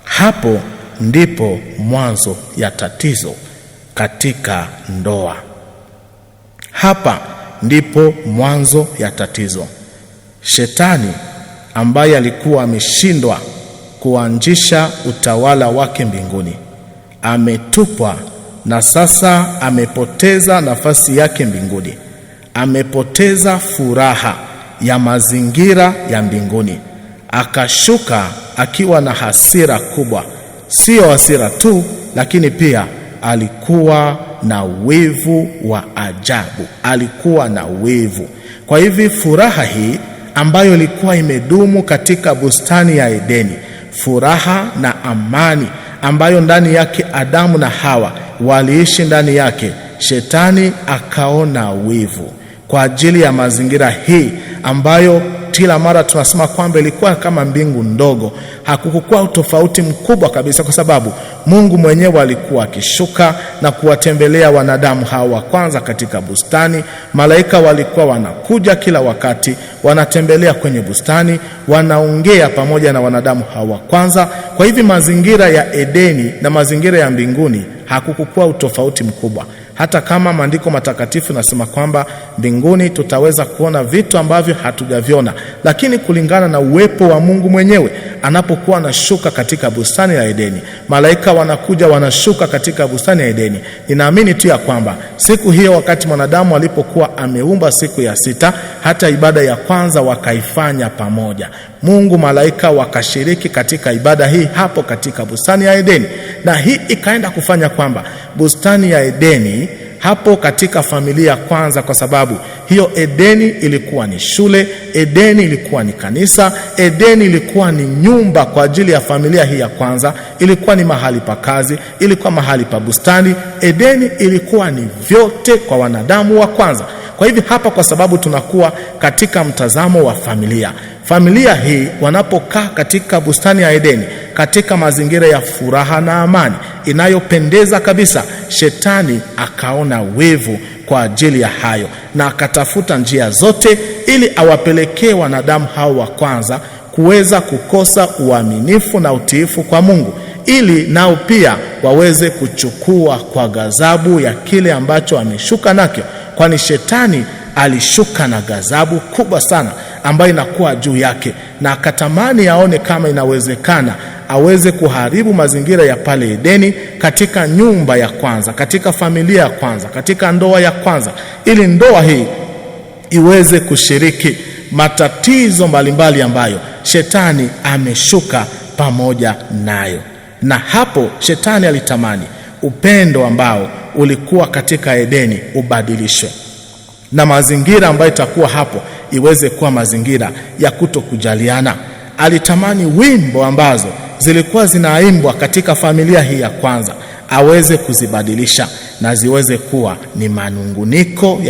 Hapo ndipo mwanzo ya tatizo katika ndoa. Hapa ndipo mwanzo ya tatizo. Shetani ambaye alikuwa ameshindwa kuanzisha utawala wake mbinguni ametupwa, na sasa amepoteza nafasi yake mbinguni. Amepoteza furaha ya mazingira ya mbinguni. Akashuka akiwa na hasira kubwa. Sio hasira tu, lakini pia alikuwa na wivu wa ajabu. Alikuwa na wivu. Kwa hivi furaha hii ambayo ilikuwa imedumu katika bustani ya Edeni, furaha na amani ambayo ndani yake Adamu na Hawa waliishi ndani yake, Shetani akaona wivu kwa ajili ya mazingira hii ambayo kila mara tunasema kwamba ilikuwa kama mbingu ndogo. Hakukuwa utofauti mkubwa kabisa, kwa sababu Mungu mwenyewe alikuwa akishuka na kuwatembelea wanadamu hawa wa kwanza katika bustani. Malaika walikuwa wanakuja kila wakati, wanatembelea kwenye bustani, wanaongea pamoja na wanadamu hawa wa kwanza. Kwa hivi mazingira ya Edeni na mazingira ya mbinguni hakukuwa utofauti mkubwa. Hata kama maandiko matakatifu nasema kwamba mbinguni tutaweza kuona vitu ambavyo hatujaviona, lakini kulingana na uwepo wa Mungu mwenyewe anapokuwa anashuka katika bustani ya Edeni, malaika wanakuja wanashuka katika bustani ya Edeni. Ninaamini tu ya kwamba siku hiyo, wakati mwanadamu alipokuwa ameumba siku ya sita, hata ibada ya kwanza wakaifanya pamoja. Mungu, malaika wakashiriki katika ibada hii hapo katika bustani ya Edeni, na hii ikaenda kufanya kwamba bustani ya Edeni hapo katika familia kwanza, kwa sababu hiyo Edeni ilikuwa ni shule, Edeni ilikuwa ni kanisa, Edeni ilikuwa ni nyumba kwa ajili ya familia hii ya kwanza, ilikuwa ni mahali pa kazi, ilikuwa mahali pa bustani. Edeni ilikuwa ni vyote kwa wanadamu wa kwanza. Kwa hivi hapa, kwa sababu tunakuwa katika mtazamo wa familia hii wanapokaa katika bustani ya Edeni, katika mazingira ya furaha na amani inayopendeza kabisa, Shetani akaona wivu kwa ajili ya hayo, na akatafuta njia zote ili awapelekee wanadamu hao wa kwanza kuweza kukosa uaminifu na utiifu kwa Mungu, ili nao pia waweze kuchukua kwa ghadhabu ya kile ambacho ameshuka nacho, kwani Shetani alishuka na ghadhabu kubwa sana ambayo inakuwa juu yake, na akatamani aone kama inawezekana aweze kuharibu mazingira ya pale Edeni, katika nyumba ya kwanza, katika familia ya kwanza, katika ndoa ya kwanza, ili ndoa hii iweze kushiriki matatizo mbalimbali ambayo Shetani ameshuka pamoja nayo. Na hapo Shetani alitamani upendo ambao ulikuwa katika Edeni ubadilishwe, na mazingira ambayo itakuwa hapo iweze kuwa mazingira ya kutokujaliana. Alitamani wimbo ambazo zilikuwa zinaimbwa katika familia hii ya kwanza aweze kuzibadilisha na ziweze kuwa ni manunguniko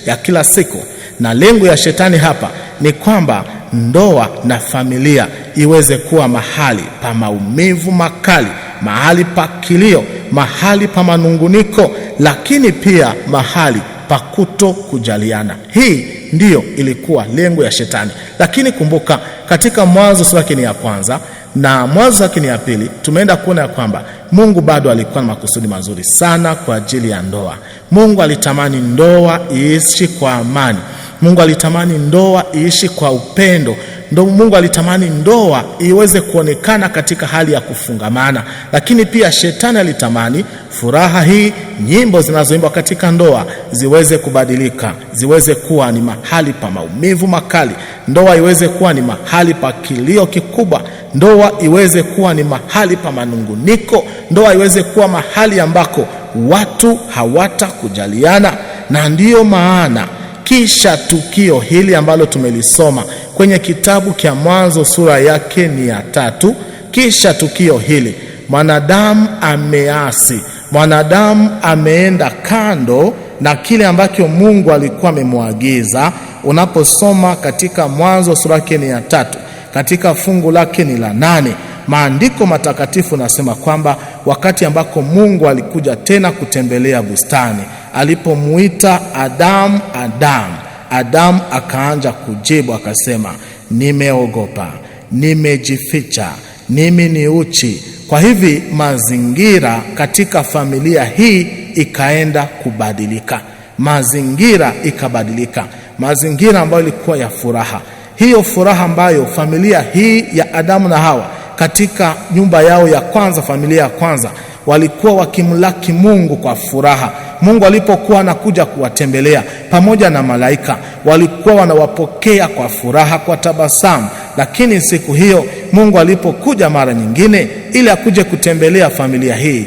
ya kila siku. Na lengo ya Shetani hapa ni kwamba ndoa na familia iweze kuwa mahali pa maumivu makali, mahali pa kilio, mahali pa manunguniko, lakini pia mahali pa kuto kujaliana. Hii ndiyo ilikuwa lengo ya Shetani. Lakini kumbuka, katika Mwanzo sura yake ya kwanza na Mwanzo yake ya pili tumeenda kuona kwamba Mungu bado alikuwa na makusudi mazuri sana kwa ajili ya ndoa. Mungu alitamani ndoa iishi kwa amani. Mungu alitamani ndoa iishi kwa upendo. Mungu alitamani ndoa iweze kuonekana katika hali ya kufungamana. Lakini pia Shetani alitamani furaha hii, nyimbo zinazoimbwa katika ndoa ziweze kubadilika, ziweze kuwa ni mahali pa maumivu makali. Ndoa iweze kuwa ni mahali pa kilio kikubwa. Ndoa iweze kuwa ni mahali pa manunguniko. Ndoa iweze kuwa mahali ambako watu hawatakujaliana. Na ndiyo maana kisha tukio hili ambalo tumelisoma kwenye kitabu cha Mwanzo sura yake ni ya 3, kisha tukio hili, mwanadamu ameasi, mwanadamu ameenda kando na kile ambacho Mungu alikuwa amemwagiza. Unaposoma katika Mwanzo sura yake ni ya 3, katika fungu lake ni la 8, maandiko matakatifu nasema kwamba wakati ambako Mungu alikuja tena kutembelea bustani, alipomuita Adamu, Adamu akaanza kujibu akasema, nimeogopa, nimejificha, mimi ni uchi. Kwa hivi mazingira katika familia hii ikaenda kubadilika, mazingira ikabadilika, mazingira ambayo ilikuwa ya furaha. Hiyo furaha ambayo familia hii ya Adamu na Hawa katika nyumba yao ya kwanza, familia ya kwanza, walikuwa wakimlaki Mungu kwa furaha. Mungu alipokuwa anakuja kuwatembelea pamoja na malaika, walikuwa wanawapokea kwa furaha, kwa tabasamu. Lakini siku hiyo Mungu alipokuja mara nyingine ili akuje kutembelea familia hii,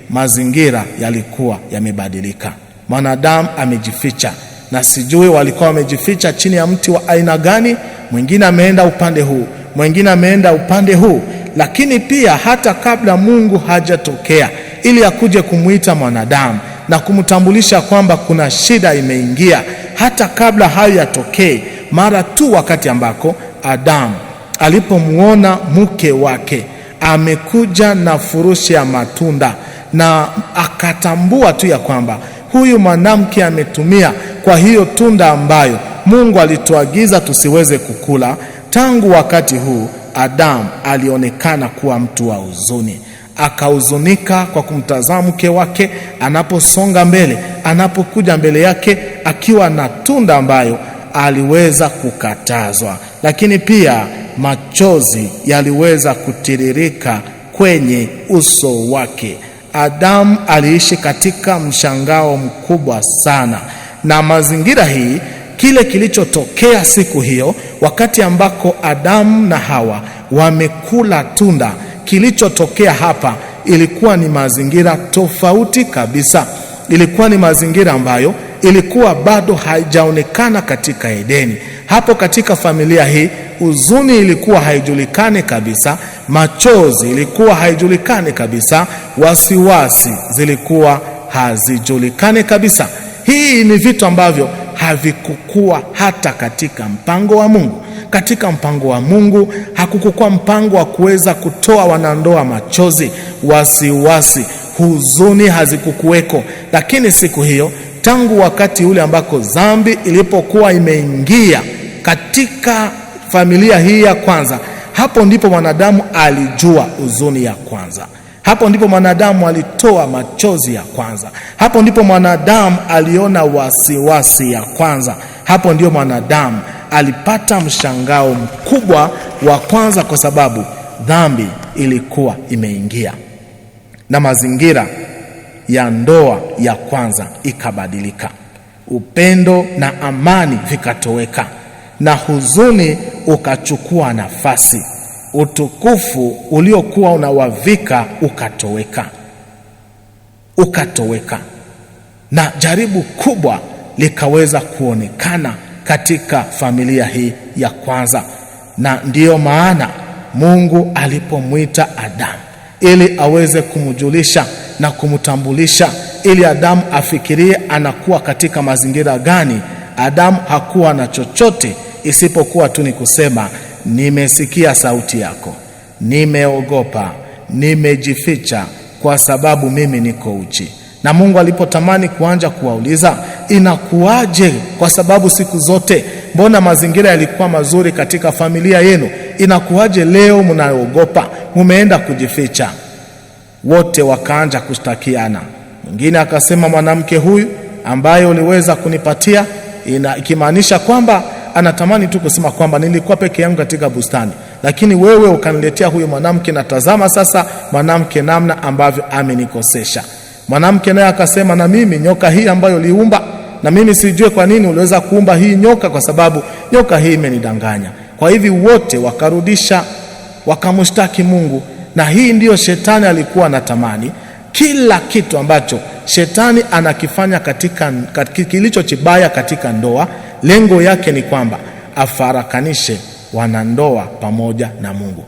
mazingira yalikuwa yamebadilika. Mwanadamu amejificha, na sijui walikuwa wamejificha chini ya mti wa aina gani. Mwingine ameenda upande huu, mwingine ameenda upande huu. Lakini pia hata kabla Mungu hajatokea ili akuje kumuita mwanadamu na kumtambulisha kwamba kuna shida imeingia, hata kabla hayo yatokee, mara tu wakati ambako Adamu alipomuona mke wake amekuja na furushi ya matunda, na akatambua tu ya kwamba huyu mwanamke ametumia kwa hiyo tunda ambayo Mungu alituagiza tusiweze kukula. Tangu wakati huu Adamu alionekana kuwa mtu wa huzuni, akahuzunika kwa kumtazama mke wake anaposonga mbele, anapokuja mbele yake akiwa na tunda ambayo aliweza kukatazwa. Lakini pia machozi yaliweza kutiririka kwenye uso wake. Adamu aliishi katika mshangao mkubwa sana na mazingira hii. Kile kilichotokea siku hiyo wakati ambako Adamu na Hawa wamekula tunda, kilichotokea hapa ilikuwa ni mazingira tofauti kabisa. Ilikuwa ni mazingira ambayo ilikuwa bado haijaonekana katika Edeni. Hapo katika familia hii huzuni ilikuwa haijulikani kabisa, machozi ilikuwa haijulikani kabisa, wasiwasi zilikuwa hazijulikani kabisa. Hii ni vitu ambavyo havikukua hata katika mpango wa Mungu. Katika mpango wa Mungu hakukukua mpango wa kuweza kutoa wanandoa machozi, wasiwasi, huzuni hazikukuweko. Lakini siku hiyo, tangu wakati ule ambako dhambi ilipokuwa imeingia katika familia hii ya kwanza, hapo ndipo mwanadamu alijua huzuni ya kwanza. Hapo ndipo mwanadamu alitoa machozi ya kwanza. Hapo ndipo mwanadamu aliona wasiwasi ya kwanza. Hapo ndio mwanadamu alipata mshangao mkubwa wa kwanza, kwa sababu dhambi ilikuwa imeingia na mazingira ya ndoa ya kwanza ikabadilika. Upendo na amani vikatoweka na huzuni ukachukua nafasi. Utukufu uliokuwa unawavika ukatoweka na jaribu kubwa likaweza kuonekana katika familia hii ya kwanza. Na ndiyo maana Mungu alipomwita Adamu ili aweze kumjulisha na kumtambulisha, ili Adamu afikirie anakuwa katika mazingira gani, Adamu hakuwa na chochote isipokuwa tu ni kusema, nimesikia sauti yako, nimeogopa, nimejificha kwa sababu mimi niko uchi. Na Mungu alipotamani kuanza kuwauliza, inakuaje? Kwa sababu siku zote mbona mazingira yalikuwa mazuri katika familia yenu, inakuaje leo mnaogopa, mumeenda kujificha? Wote wakaanza kushtakiana. Mwingine akasema, mwanamke huyu ambaye uliweza kunipatia, ikimaanisha kwamba anatamani tu kusema kwamba nilikuwa peke yangu katika bustani, lakini wewe ukaniletea huyu mwanamke, na tazama sasa mwanamke namna ambavyo amenikosesha. Mwanamke naye akasema, na mimi nyoka hii ambayo uliumba, na mimi sijue kwa nini uliweza kuumba hii nyoka, kwa sababu nyoka hii imenidanganya. Kwa hivi wote wakarudisha wakamshtaki Mungu. Na hii ndiyo shetani alikuwa anatamani. Kila kitu ambacho shetani anakifanya katika kilicho kibaya katika ndoa, lengo yake ni kwamba afarakanishe wanandoa pamoja na Mungu.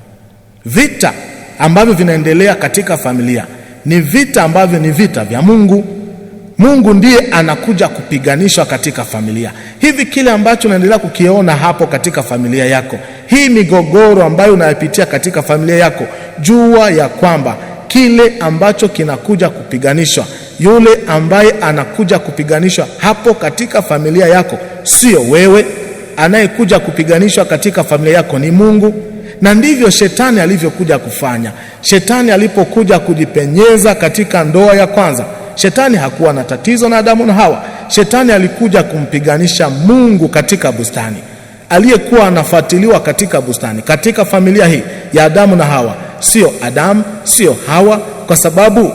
Vita ambavyo vinaendelea katika familia ni vita ambavyo ni vita vya Mungu. Mungu ndiye anakuja kupiganishwa katika familia. Hivi kile ambacho unaendelea kukiona hapo katika familia yako, hii migogoro ambayo unayapitia katika familia yako, jua ya kwamba kile ambacho kinakuja kupiganishwa, yule ambaye anakuja kupiganishwa hapo katika familia yako sio wewe. Anayekuja kupiganishwa katika familia yako ni Mungu. Na ndivyo shetani alivyokuja kufanya. Shetani alipokuja kujipenyeza katika ndoa ya kwanza, shetani hakuwa na tatizo na Adamu na Hawa. Shetani alikuja kumpiganisha Mungu katika bustani. Aliyekuwa anafuatiliwa katika bustani, katika familia hii ya Adamu na Hawa, sio Adamu, sio Hawa, kwa sababu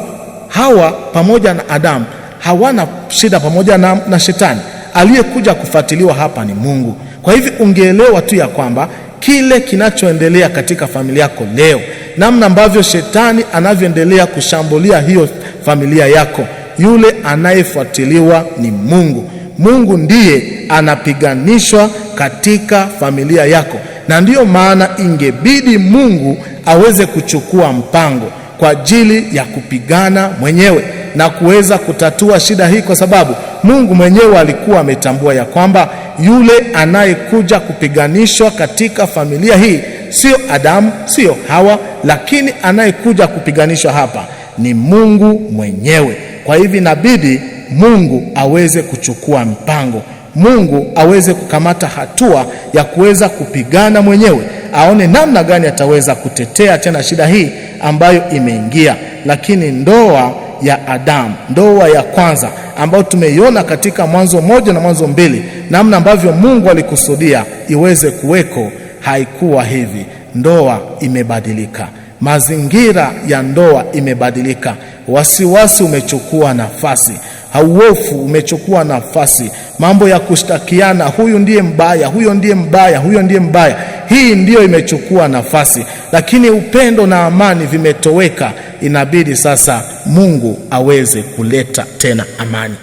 Hawa pamoja na Adamu hawana shida pamoja na shetani. Aliyekuja kufuatiliwa hapa ni Mungu. Kwa hivyo ungeelewa tu ya kwamba kile kinachoendelea katika familia yako leo, namna ambavyo shetani anavyoendelea kushambulia hiyo familia yako, yule anayefuatiliwa ni Mungu. Mungu ndiye anapiganishwa katika familia yako, na ndiyo maana ingebidi Mungu aweze kuchukua mpango kwa ajili ya kupigana mwenyewe na kuweza kutatua shida hii, kwa sababu Mungu mwenyewe alikuwa ametambua ya kwamba yule anayekuja kupiganishwa katika familia hii sio Adamu, sio Hawa, lakini anayekuja kupiganishwa hapa ni Mungu mwenyewe. Kwa hivyo inabidi Mungu aweze kuchukua mpango, Mungu aweze kukamata hatua ya kuweza kupigana mwenyewe, aone namna gani ataweza kutetea tena shida hii ambayo imeingia. Lakini ndoa ya Adamu, ndoa ya kwanza ambayo tumeiona katika Mwanzo 1 na Mwanzo 2, namna ambavyo Mungu alikusudia iweze kuweko, haikuwa hivi. Ndoa imebadilika, mazingira ya ndoa imebadilika. Wasiwasi umechukua nafasi, hofu umechukua nafasi, mambo ya kushtakiana, huyu ndiye mbaya, huyo ndiye mbaya, huyo ndiye mbaya, hii ndiyo imechukua nafasi. Lakini upendo na amani vimetoweka. Inabidi sasa Mungu aweze kuleta tena amani,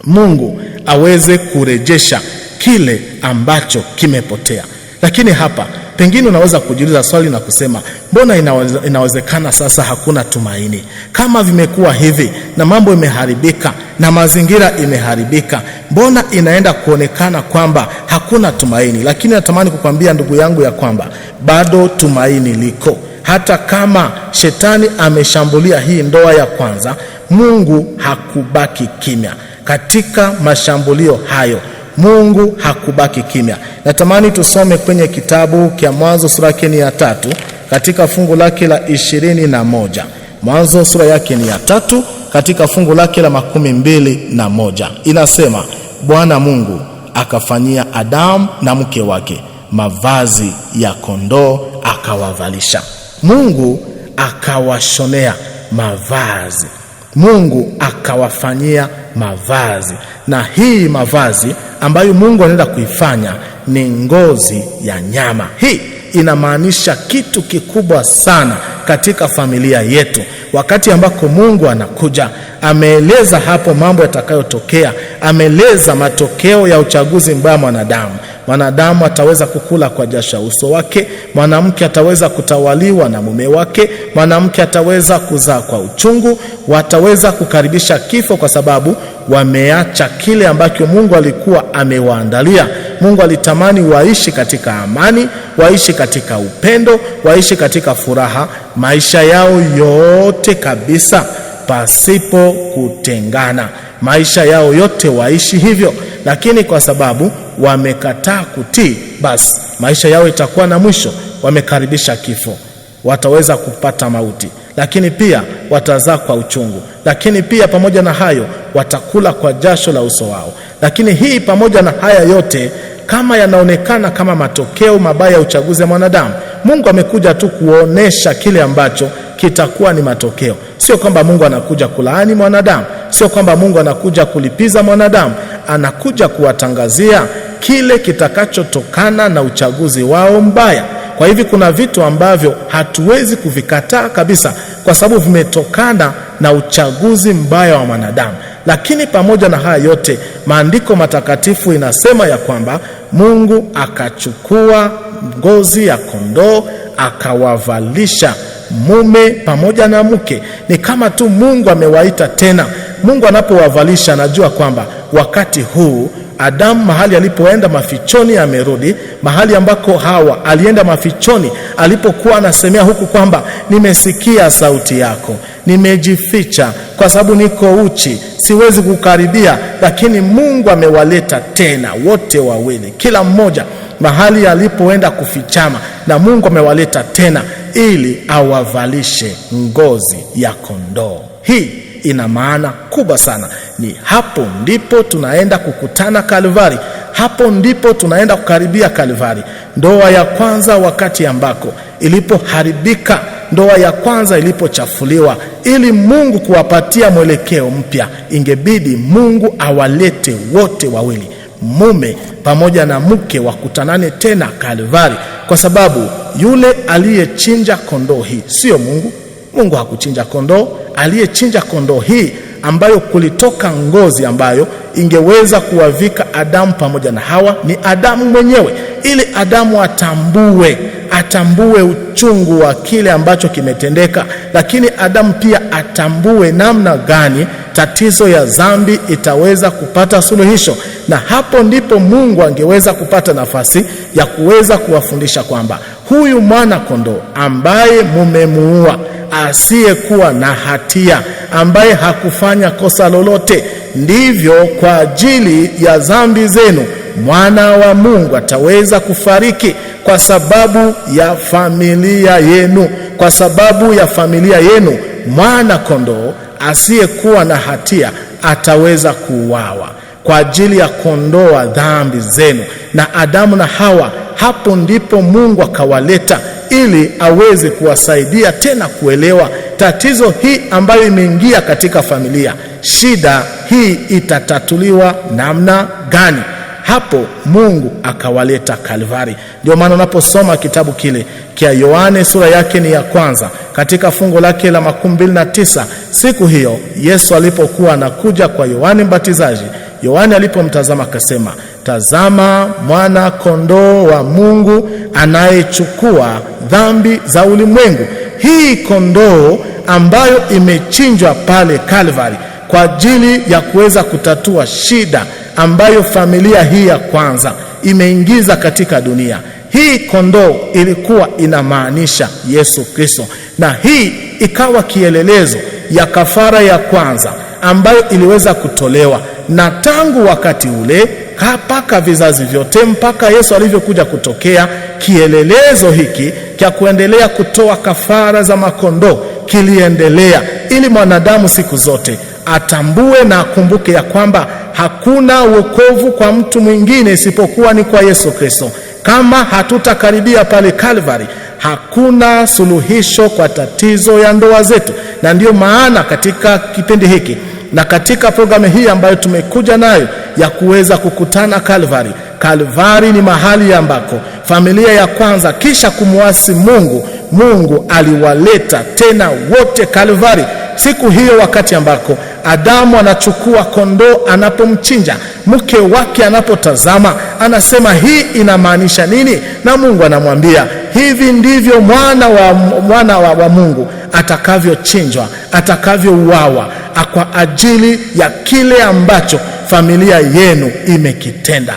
Mungu aweze kurejesha kile ambacho kimepotea. Lakini hapa pengine unaweza kujiuliza swali na kusema, mbona inawezekana sasa hakuna tumaini? Kama vimekuwa hivi na mambo imeharibika na mazingira imeharibika, mbona inaenda kuonekana kwamba hakuna tumaini? Lakini natamani kukwambia ndugu yangu ya kwamba bado tumaini liko. Hata kama shetani ameshambulia hii ndoa ya kwanza, Mungu hakubaki kimya katika mashambulio hayo. Mungu hakubaki kimya. Natamani tusome kwenye kitabu cha Mwanzo sura yake ni ya 3 katika fungu lake la 21. Mwanzo sura yake ni ya 3 katika fungu lake la 21. Inasema, Bwana Mungu akafanyia Adamu na mke wake mavazi ya kondoo akawavalisha. Mungu akawashonea mavazi, Mungu akawafanyia mavazi. Na hii mavazi ambayo Mungu anaenda kuifanya ni ngozi ya nyama. Hii inamaanisha kitu kikubwa sana katika familia yetu. Wakati ambako Mungu anakuja, ameeleza hapo mambo yatakayotokea, ameeleza matokeo ya uchaguzi mbaya mwanadamu. Mwanadamu ataweza kukula kwa jasho uso wake, mwanamke ataweza kutawaliwa na mume wake, mwanamke ataweza kuzaa kwa uchungu, wataweza kukaribisha kifo kwa sababu wameacha kile ambacho Mungu alikuwa amewaandalia. Mungu alitamani waishi katika amani, waishi katika upendo, waishi katika furaha maisha yao yote kabisa, pasipo kutengana. Maisha yao yote waishi hivyo, lakini kwa sababu wamekataa kutii, basi maisha yao itakuwa na mwisho. Wamekaribisha kifo, wataweza kupata mauti, lakini pia watazaa kwa uchungu, lakini pia pamoja na hayo watakula kwa jasho la uso wao. Lakini hii pamoja na haya yote, kama yanaonekana kama matokeo mabaya ya uchaguzi wa mwanadamu, Mungu amekuja tu kuonesha kile ambacho kitakuwa ni matokeo. Sio kwamba Mungu anakuja kulaani mwanadamu, sio kwamba Mungu anakuja kulipiza mwanadamu, anakuja kuwatangazia kile kitakachotokana na uchaguzi wao mbaya. Kwa hivyo kuna vitu ambavyo hatuwezi kuvikataa kabisa, kwa sababu vimetokana na uchaguzi mbaya wa mwanadamu. Lakini pamoja na haya yote, maandiko matakatifu inasema ya kwamba Mungu akachukua ngozi ya kondoo akawavalisha mume pamoja na mke. Ni kama tu Mungu amewaita tena. Mungu anapowavalisha anajua kwamba wakati huu Adamu mahali alipoenda mafichoni amerudi, mahali ambako Hawa alienda mafichoni alipokuwa anasemea huku kwamba nimesikia sauti yako, nimejificha kwa sababu niko uchi, siwezi kukaribia. Lakini Mungu amewaleta tena wote wawili, kila mmoja mahali alipoenda kufichama, na Mungu amewaleta tena ili awavalishe ngozi ya kondoo. Hii ina maana kubwa sana. Ni hapo ndipo tunaenda kukutana Kalvari. Hapo ndipo tunaenda kukaribia Kalvari. Ndoa ya kwanza wakati ambako ilipoharibika, ndoa ya kwanza ilipochafuliwa, ili Mungu kuwapatia mwelekeo mpya, ingebidi Mungu awalete wote wawili, mume pamoja na mke, wakutanane tena Kalvari, kwa sababu yule aliyechinja kondoo hii sio Mungu. Mungu hakuchinja kondoo. Aliyechinja kondoo hii ambayo kulitoka ngozi ambayo ingeweza kuwavika Adamu pamoja na Hawa ni Adamu mwenyewe, ili Adamu atambue uchungu wa kile ambacho kimetendeka, lakini Adamu pia atambue namna gani tatizo ya dhambi itaweza kupata suluhisho. Na hapo ndipo Mungu angeweza kupata nafasi ya kuweza kuwafundisha kwamba huyu mwana kondoo ambaye mumemuua, asiyekuwa na hatia, ambaye hakufanya kosa lolote, ndivyo kwa ajili ya dhambi zenu mwana wa Mungu ataweza kufariki kwa sababu ya familia yenu. Kwa sababu ya familia yenu mwana kondoo asiyekuwa na hatia ataweza kuuawa kwa ajili ya kondoa dhambi zenu. Na Adamu na Hawa, hapo ndipo Mungu akawaleta ili aweze kuwasaidia tena kuelewa tatizo hii ambayo imeingia katika familia. Shida hii itatatuliwa namna gani? Hapo Mungu akawaleta Kalvari. Ndio maana unaposoma kitabu kile kia Yohane sura yake ni ya kwanza, katika fungo lake la 29, siku hiyo Yesu alipokuwa anakuja kwa Yohane Mbatizaji, Yohane alipomtazama akasema, tazama mwana kondoo wa Mungu anayechukua dhambi za ulimwengu. Hii kondoo ambayo imechinjwa pale Kalvari kwa ajili ya kuweza kutatua shida ambayo familia hii ya kwanza imeingiza katika dunia. Hii kondoo ilikuwa inamaanisha Yesu Kristo, na hii ikawa kielelezo ya kafara ya kwanza ambayo iliweza kutolewa, na tangu wakati ule mpaka vizazi vyote mpaka Yesu alivyokuja kutokea, kielelezo hiki cha kuendelea kutoa kafara za makondoo kiliendelea, ili mwanadamu siku zote atambue na akumbuke ya kwamba hakuna wokovu kwa mtu mwingine isipokuwa ni kwa Yesu Kristo. Kama hatutakaribia pale Kalvari, hakuna suluhisho kwa tatizo ya ndoa zetu. Na ndiyo maana katika kipindi hiki na katika programu hii ambayo tumekuja nayo ya kuweza kukutana Kalvari. Kalvari ni mahali ambako familia ya kwanza kisha kumuasi Mungu aliwaleta tena wote Kalvari. Siku hiyo wakati ambako Adamu anachukua kondoo anapomchinja, mke wake anapotazama anasema hii inamaanisha nini? Na Mungu anamwambia hivi ndivyo mwana wa Mungu atakavyochinjwa, atakavyouawa kwa ajili ya kile ambacho familia yenu imekitenda.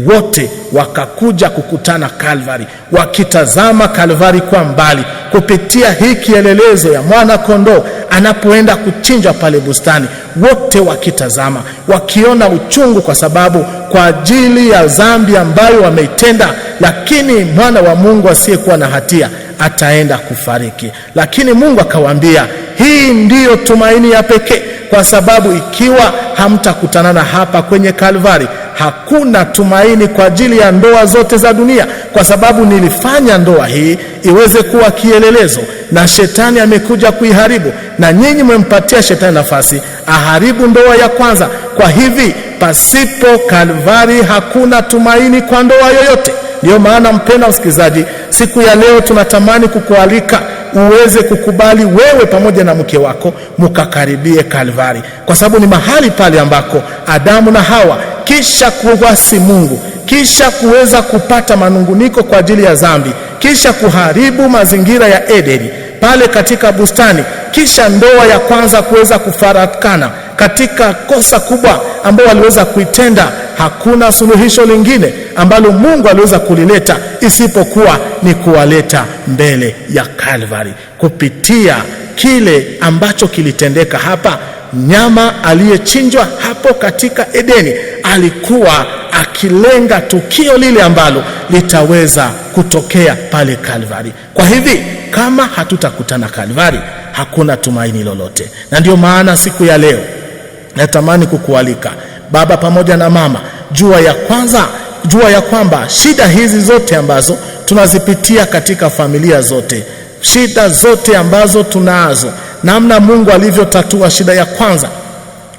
Wote wakakuja kukutana Kalvari, wakitazama Kalvari kwa mbali kupitia hii kielelezo ya mwana kondoo anapoenda kuchinjwa pale bustani. Wote wakitazama, wakiona uchungu kwa sababu kwa ajili ya dhambi ambayo wameitenda, lakini mwana wa Mungu asiyekuwa na hatia ataenda kufariki. Lakini Mungu akawaambia hii ndiyo tumaini ya pekee, kwa sababu ikiwa hamtakutanana hapa kwenye Kalvari, hakuna tumaini kwa ajili ya ndoa zote za dunia, kwa sababu nilifanya ndoa hii iweze kuwa kielelezo, na shetani amekuja kuiharibu, na nyinyi mmempatia shetani nafasi aharibu ndoa ya kwanza. Kwa hivi pasipo Kalvari hakuna tumaini kwa ndoa yoyote. Ndio maana mpendwa msikilizaji, siku ya leo tunatamani kukualika uweze kukubali wewe pamoja na mke wako mukakaribie Kalvari, kwa sababu ni mahali pale ambako Adamu na Hawa kisha kuasi Mungu, kisha kuweza kupata manunguniko kwa ajili ya dhambi, kisha kuharibu mazingira ya Edeni, pale katika bustani, kisha ndoa ya kwanza kuweza kufarakana katika kosa kubwa ambao waliweza kuitenda, hakuna suluhisho lingine ambalo Mungu aliweza kulileta isipokuwa ni kuwaleta mbele ya Calvary kupitia kile ambacho kilitendeka hapa. Nyama aliyechinjwa hapo katika Edeni alikuwa akilenga tukio lile ambalo litaweza kutokea pale Calvary. Kwa hivi kama hatutakutana Calvary, hakuna tumaini lolote. Na ndio maana siku ya leo natamani kukualika baba pamoja na mama, jua ya kwamba shida hizi zote ambazo tunazipitia katika familia zote, shida zote ambazo tunazo, namna Mungu alivyotatua shida ya kwanza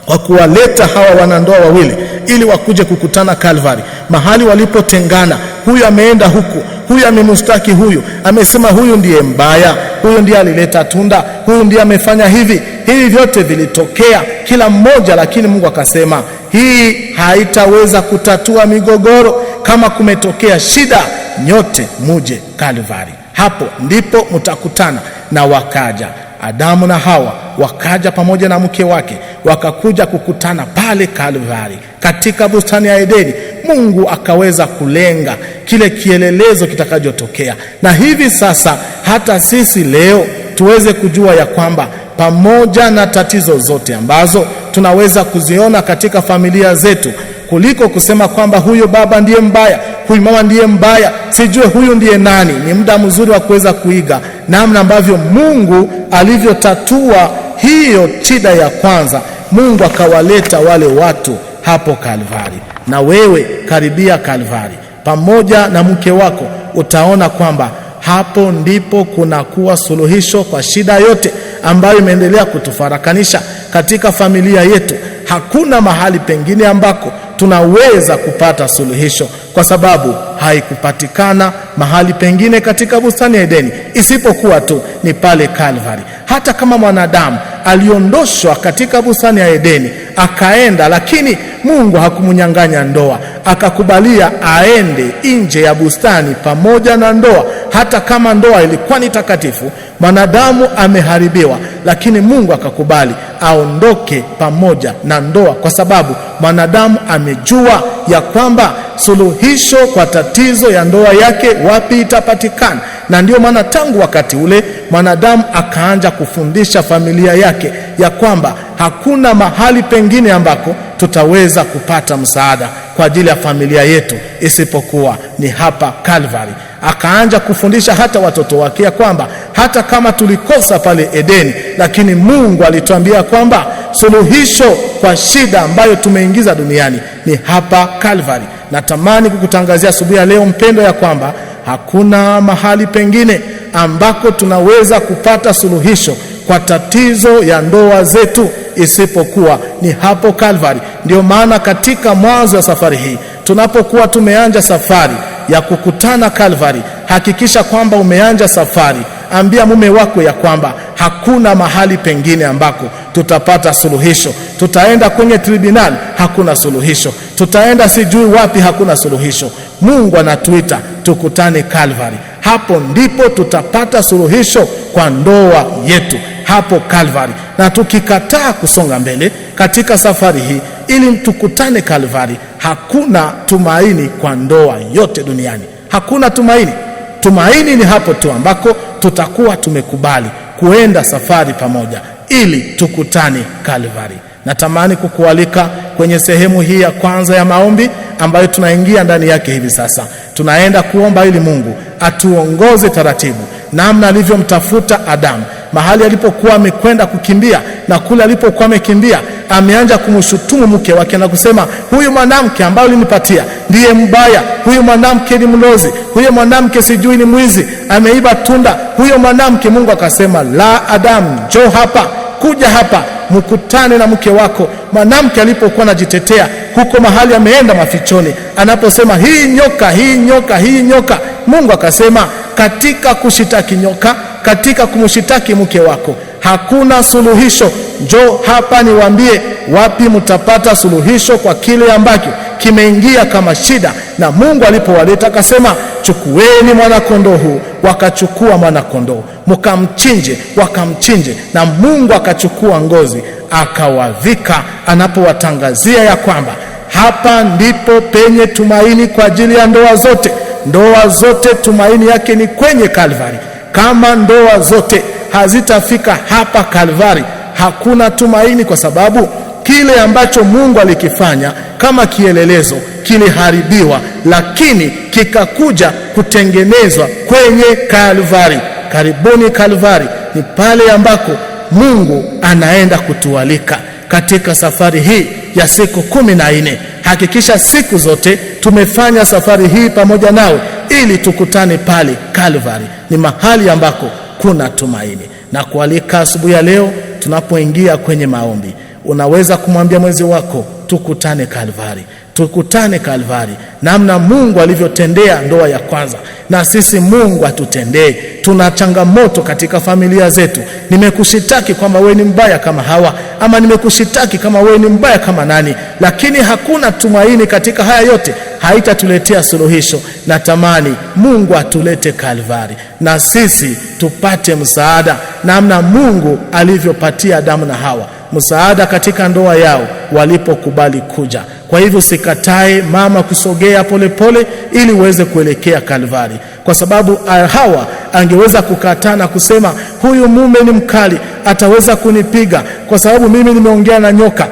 kwa kuwaleta hawa wanandoa wawili ili wakuje kukutana Calvary, mahali walipotengana. Huyu ameenda huku, huyu amemshtaki huyu, amesema huyu ndiye mbaya, huyu ndiye alileta tunda, huyu ndiye amefanya hivi. Hivi vyote vilitokea kila mmoja, lakini Mungu akasema hii haitaweza kutatua migogoro. Kama kumetokea shida, nyote muje Calvary, hapo ndipo mtakutana. Na wakaja Adamu na Hawa, wakaja pamoja na mke wake, wakakuja kukutana pale Calvary katika bustani ya Edeni. Mungu akaweza kulenga kile kielelezo kitakachotokea, na hivi sasa hata sisi leo tuweze kujua ya kwamba pamoja na tatizo zote ambazo tunaweza kuziona katika familia zetu, kuliko kusema kwamba huyo baba ndiye mbaya, huyu mama ndiye mbaya, sijue huyu ndiye nani, ni muda mzuri wa kuweza kuiga namna ambavyo Mungu alivyotatua hiyo shida ya kwanza. Mungu akawaleta wale watu hapo Calvary. Na wewe karibia Calvary pamoja na mke wako, utaona kwamba hapo ndipo kunakuwa suluhisho kwa shida yote ambayo imeendelea kutufarakanisha katika familia yetu. Hakuna mahali pengine ambako tunaweza kupata suluhisho, kwa sababu haikupatikana mahali pengine katika bustani ya Edeni isipokuwa tu ni pale Calvary. Hata kama mwanadamu aliondoshwa katika bustani ya Edeni akaenda, lakini Mungu hakumnyang'anya ndoa, akakubalia aende nje ya bustani pamoja na ndoa. Hata kama ndoa ilikuwa ni takatifu, mwanadamu ameharibiwa, lakini Mungu akakubali aondoke pamoja na ndoa, kwa sababu mwanadamu amejua ya kwamba suluhisho kwa tatizo ya ndoa yake wapi itapatikana. Na ndio maana tangu wakati ule mwanadamu akaanza kufundisha familia yake ya kwamba hakuna mahali pengine ambako tutaweza kupata msaada kwa ajili ya familia yetu isipokuwa ni hapa Calvary. Akaanza kufundisha hata watoto wake ya kwamba hata kama tulikosa pale Edeni, lakini Mungu alituambia kwamba suluhisho kwa shida ambayo tumeingiza duniani ni hapa Calvary. Natamani kukutangazia asubuhi ya leo mpendo, ya kwamba hakuna mahali pengine ambako tunaweza kupata suluhisho kwa tatizo ya ndoa zetu isipokuwa ni hapo Calvary. Ndio maana katika mwanzo wa safari hii, tunapokuwa tumeanza safari ya kukutana Calvary, hakikisha kwamba umeanza safari, ambia mume wako ya kwamba hakuna mahali pengine ambako tutapata suluhisho. Tutaenda kwenye tribunal, hakuna suluhisho. Tutaenda sijui wapi, hakuna suluhisho. Mungu anatuita tukutane Calvary. Hapo ndipo tutapata suluhisho kwa ndoa yetu, hapo Calvary. Na tukikataa kusonga mbele katika safari hii ili tukutane Calvary, hakuna tumaini kwa ndoa yote duniani. Hakuna tumaini. Tumaini ni hapo tu ambako tutakuwa tumekubali kuenda safari pamoja ili tukutane Calvary. Natamani kukualika kwenye sehemu hii ya kwanza ya maombi ambayo tunaingia ndani yake hivi sasa. Tunaenda kuomba ili Mungu atuongoze taratibu namna alivyomtafuta Adamu mahali alipokuwa amekwenda kukimbia, na kule alipokuwa amekimbia ameanza kumshutumu mke wake na kusema, huyu mwanamke ambaye ulinipatia ndiye mbaya, huyu mwanamke ni mlozi, huyu mwanamke sijui ni mwizi, ameiba tunda, huyo mwanamke. Mungu akasema, la, Adamu, njoo hapa, kuja hapa, mkutane na mke wako. Mwanamke alipokuwa anajitetea huko mahali ameenda mafichoni, anaposema hii nyoka, hii nyoka, hii nyoka, Mungu akasema, katika kushitaki nyoka, katika kumshitaki mke wako hakuna suluhisho. Njoo hapa niwaambie wapi mtapata suluhisho kwa kile ambacho kimeingia kama shida. Na Mungu alipowaleta akasema, chukueni mwanakondoo huu. Wakachukua mwanakondoo, mkamchinje, wakamchinje, na Mungu akachukua ngozi akawavika, anapowatangazia ya kwamba hapa ndipo penye tumaini kwa ajili ya ndoa zote. Ndoa zote tumaini yake ni kwenye Kalvari. Kama ndoa zote hazitafika hapa Kalvari, hakuna tumaini, kwa sababu kile ambacho Mungu alikifanya kama kielelezo kiliharibiwa, lakini kikakuja kutengenezwa kwenye Kalvari. Karibuni Kalvari, ni pale ambako Mungu anaenda kutualika katika safari hii ya siku 14. Hakikisha siku zote tumefanya safari hii pamoja nawe, ili tukutane pale Kalvari. Ni mahali ambako kuna tumaini. Na kualika asubuhi ya leo, tunapoingia kwenye maombi, unaweza kumwambia mwenzi wako, tukutane Kalvari. Tukutane Kalvari, namna Mungu alivyotendea ndoa ya kwanza, na sisi Mungu atutendee. Tuna changamoto katika familia zetu. Nimekushitaki kwamba wewe ni mbaya kama Hawa, ama nimekushitaki kama wewe ni mbaya kama nani, lakini hakuna tumaini katika haya yote. Haitatuletea suluhisho. Natamani Mungu atulete Kalvari, na sisi tupate msaada, namna Mungu alivyopatia Adamu na Hawa msaada katika ndoa yao walipokubali kuja. Kwa hivyo sikatae mama kusogea polepole ili uweze kuelekea Kalvari, kwa sababu Hawa angeweza kukataa na kusema, huyu mume ni mkali, ataweza kunipiga kwa sababu mimi nimeongea na nyoka.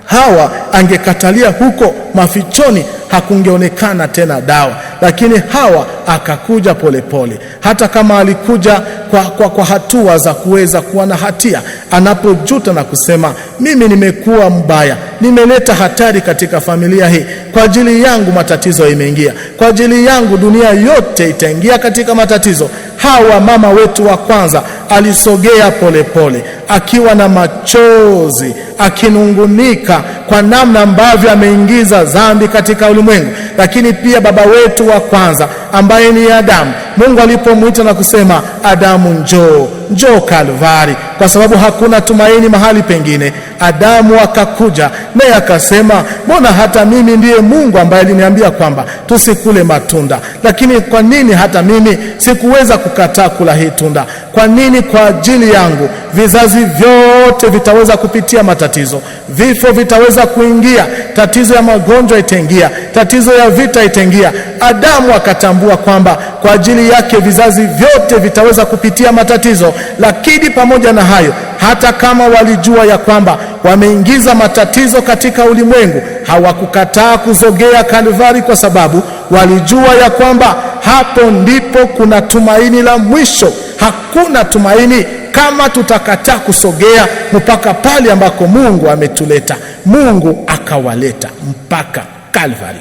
Hawa angekatalia huko mafichoni, hakungeonekana tena dawa. Lakini Hawa akakuja polepole, hata kama alikuja kwa hatua za kuweza kuwa na hatia, anapojuta na kusema, mimi nimekuwa mbaya, nimeleta hatari katika familia hii, kwa ajili yangu matatizo imeingia, kwa ajili yangu dunia yote itaingia katika matatizo. Hawa mama wetu wa kwanza alisogea polepole, akiwa na machozi, akinungunika kwa namna ambavyo ameingiza dhambi katika ulimwengu. Lakini pia baba wetu wa kwanza ambaye ni Adamu, Mungu alipomwita na kusema, Adamu njoo Kalvari, kwa sababu hakuna tumaini mahali pengine. Adamu akakuja naye akasema, mbona hata mimi ndiye Mungu ambaye aliniambia kwamba tusikule matunda, lakini kwa nini hata mimi sikuweza kukataa kula hii tunda? Kwa nini kwa ajili yangu vizazi vyote vitaweza kupitia matatizo? Vifo vitaweza kuingia, tatizo ya magonjwa itaingia, tatizo ya vita itaingia. Adamu akatambua kwamba kwa ajili yake vizazi vyote vitaweza kupitia matatizo. Lakini pamoja na hayo, hata kama walijua ya kwamba wameingiza matatizo katika ulimwengu, hawakukataa kuzogea Kalvari, kwa sababu walijua ya kwamba hapo ndipo kuna tumaini la mwisho. Hakuna tumaini kama tutakataa kusogea mpaka pale ambako Mungu ametuleta. Mungu akawaleta mpaka Kalvari.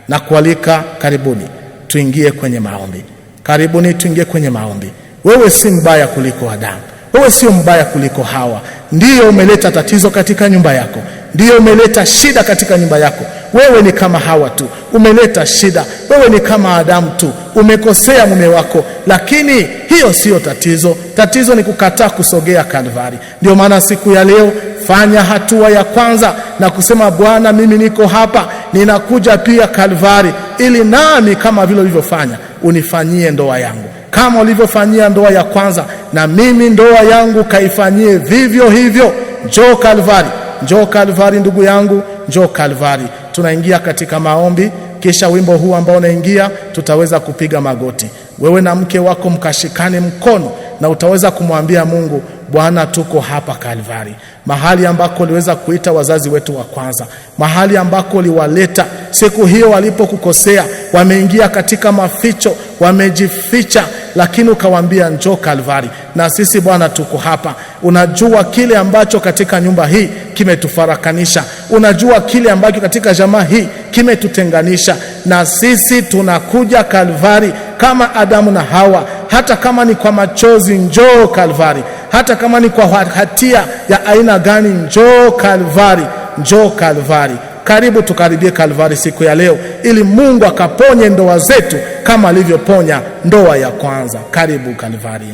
Na kualika, karibuni tuingie kwenye maombi. Karibuni tuingie kwenye maombi. Wewe si mbaya kuliko Adamu, wewe sio mbaya kuliko Hawa. Ndiyo umeleta tatizo katika nyumba yako, ndiyo umeleta shida katika nyumba yako. Wewe ni kama Hawa tu, umeleta shida. Wewe ni kama Adamu tu, umekosea mume wako. Lakini hiyo sio tatizo. Tatizo ni kukataa kusogea Kalvari. Ndio maana siku ya leo, fanya hatua ya kwanza na kusema, Bwana, mimi niko hapa, ninakuja pia Kalvari, ili nami kama vile ulivyofanya unifanyie ndoa yangu. Kama ulivyofanyia ndoa ya kwanza, na mimi ndoa yangu kaifanyie vivyo hivyo. Njoo Kalvari, njoo Kalvari ndugu yangu, njoo Kalvari. Tunaingia katika maombi, kisha wimbo huu ambao unaingia tutaweza kupiga magoti. Wewe na mke wako mkashikane mkono, na utaweza kumwambia Mungu, Bwana, tuko hapa Kalvari, mahali ambako uliweza kuita wazazi wetu wa kwanza, mahali ambako uliwaleta siku hiyo walipokukosea. Wameingia katika maficho, wamejificha, lakini ukawaambia njoo Kalvari. Na sisi Bwana tuko hapa. Unajua kile ambacho katika nyumba hii kimetufarakanisha, unajua kile ambacho katika jamaa hii kimetutenganisha, na sisi tunakuja Kalvari kama Adamu na Hawa. Hata kama ni kwa machozi, njoo Kalvari. Hata kama ni kwa hatia ya aina gani, njoo Kalvari, njoo Kalvari. Karibu tukaribie Kalvari siku ya leo, ili Mungu akaponye ndoa zetu kama alivyoponya ndoa ya kwanza. Karibu Kalvari.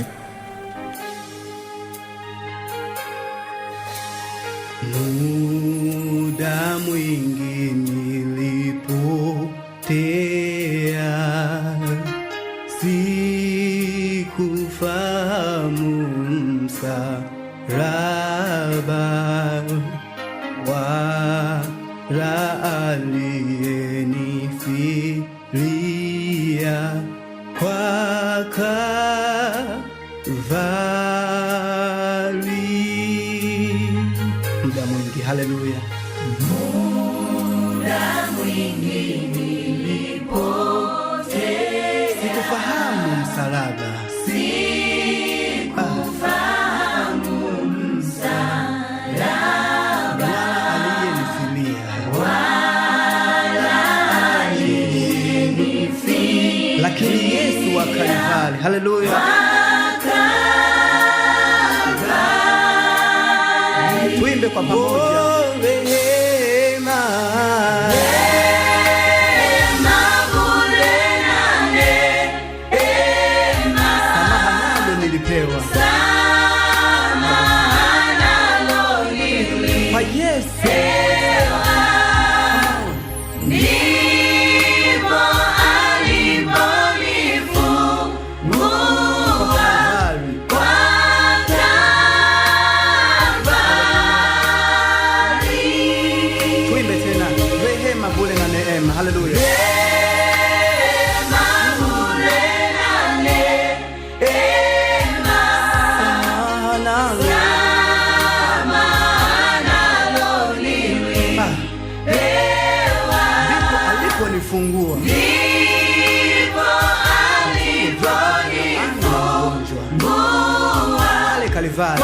Muda mwingi nilipotea, msalaba, wala aliyenifilia kwa Kalvari. Muda mwingi, haleluya, muda mwingi nilipotea, sikufahamu msalaba, sikufahamu msalaba, wala aliyenifilia, lakini Yesu wa Kalvari, haleluya, tuimbe kwa pamoja. Kwa Yesu ndipo aliponifungua kwa Kalvari. tuimbe tena, rehema, bure na neema, haleluya. Fungua ndipo aliponifungua pale Kalvari.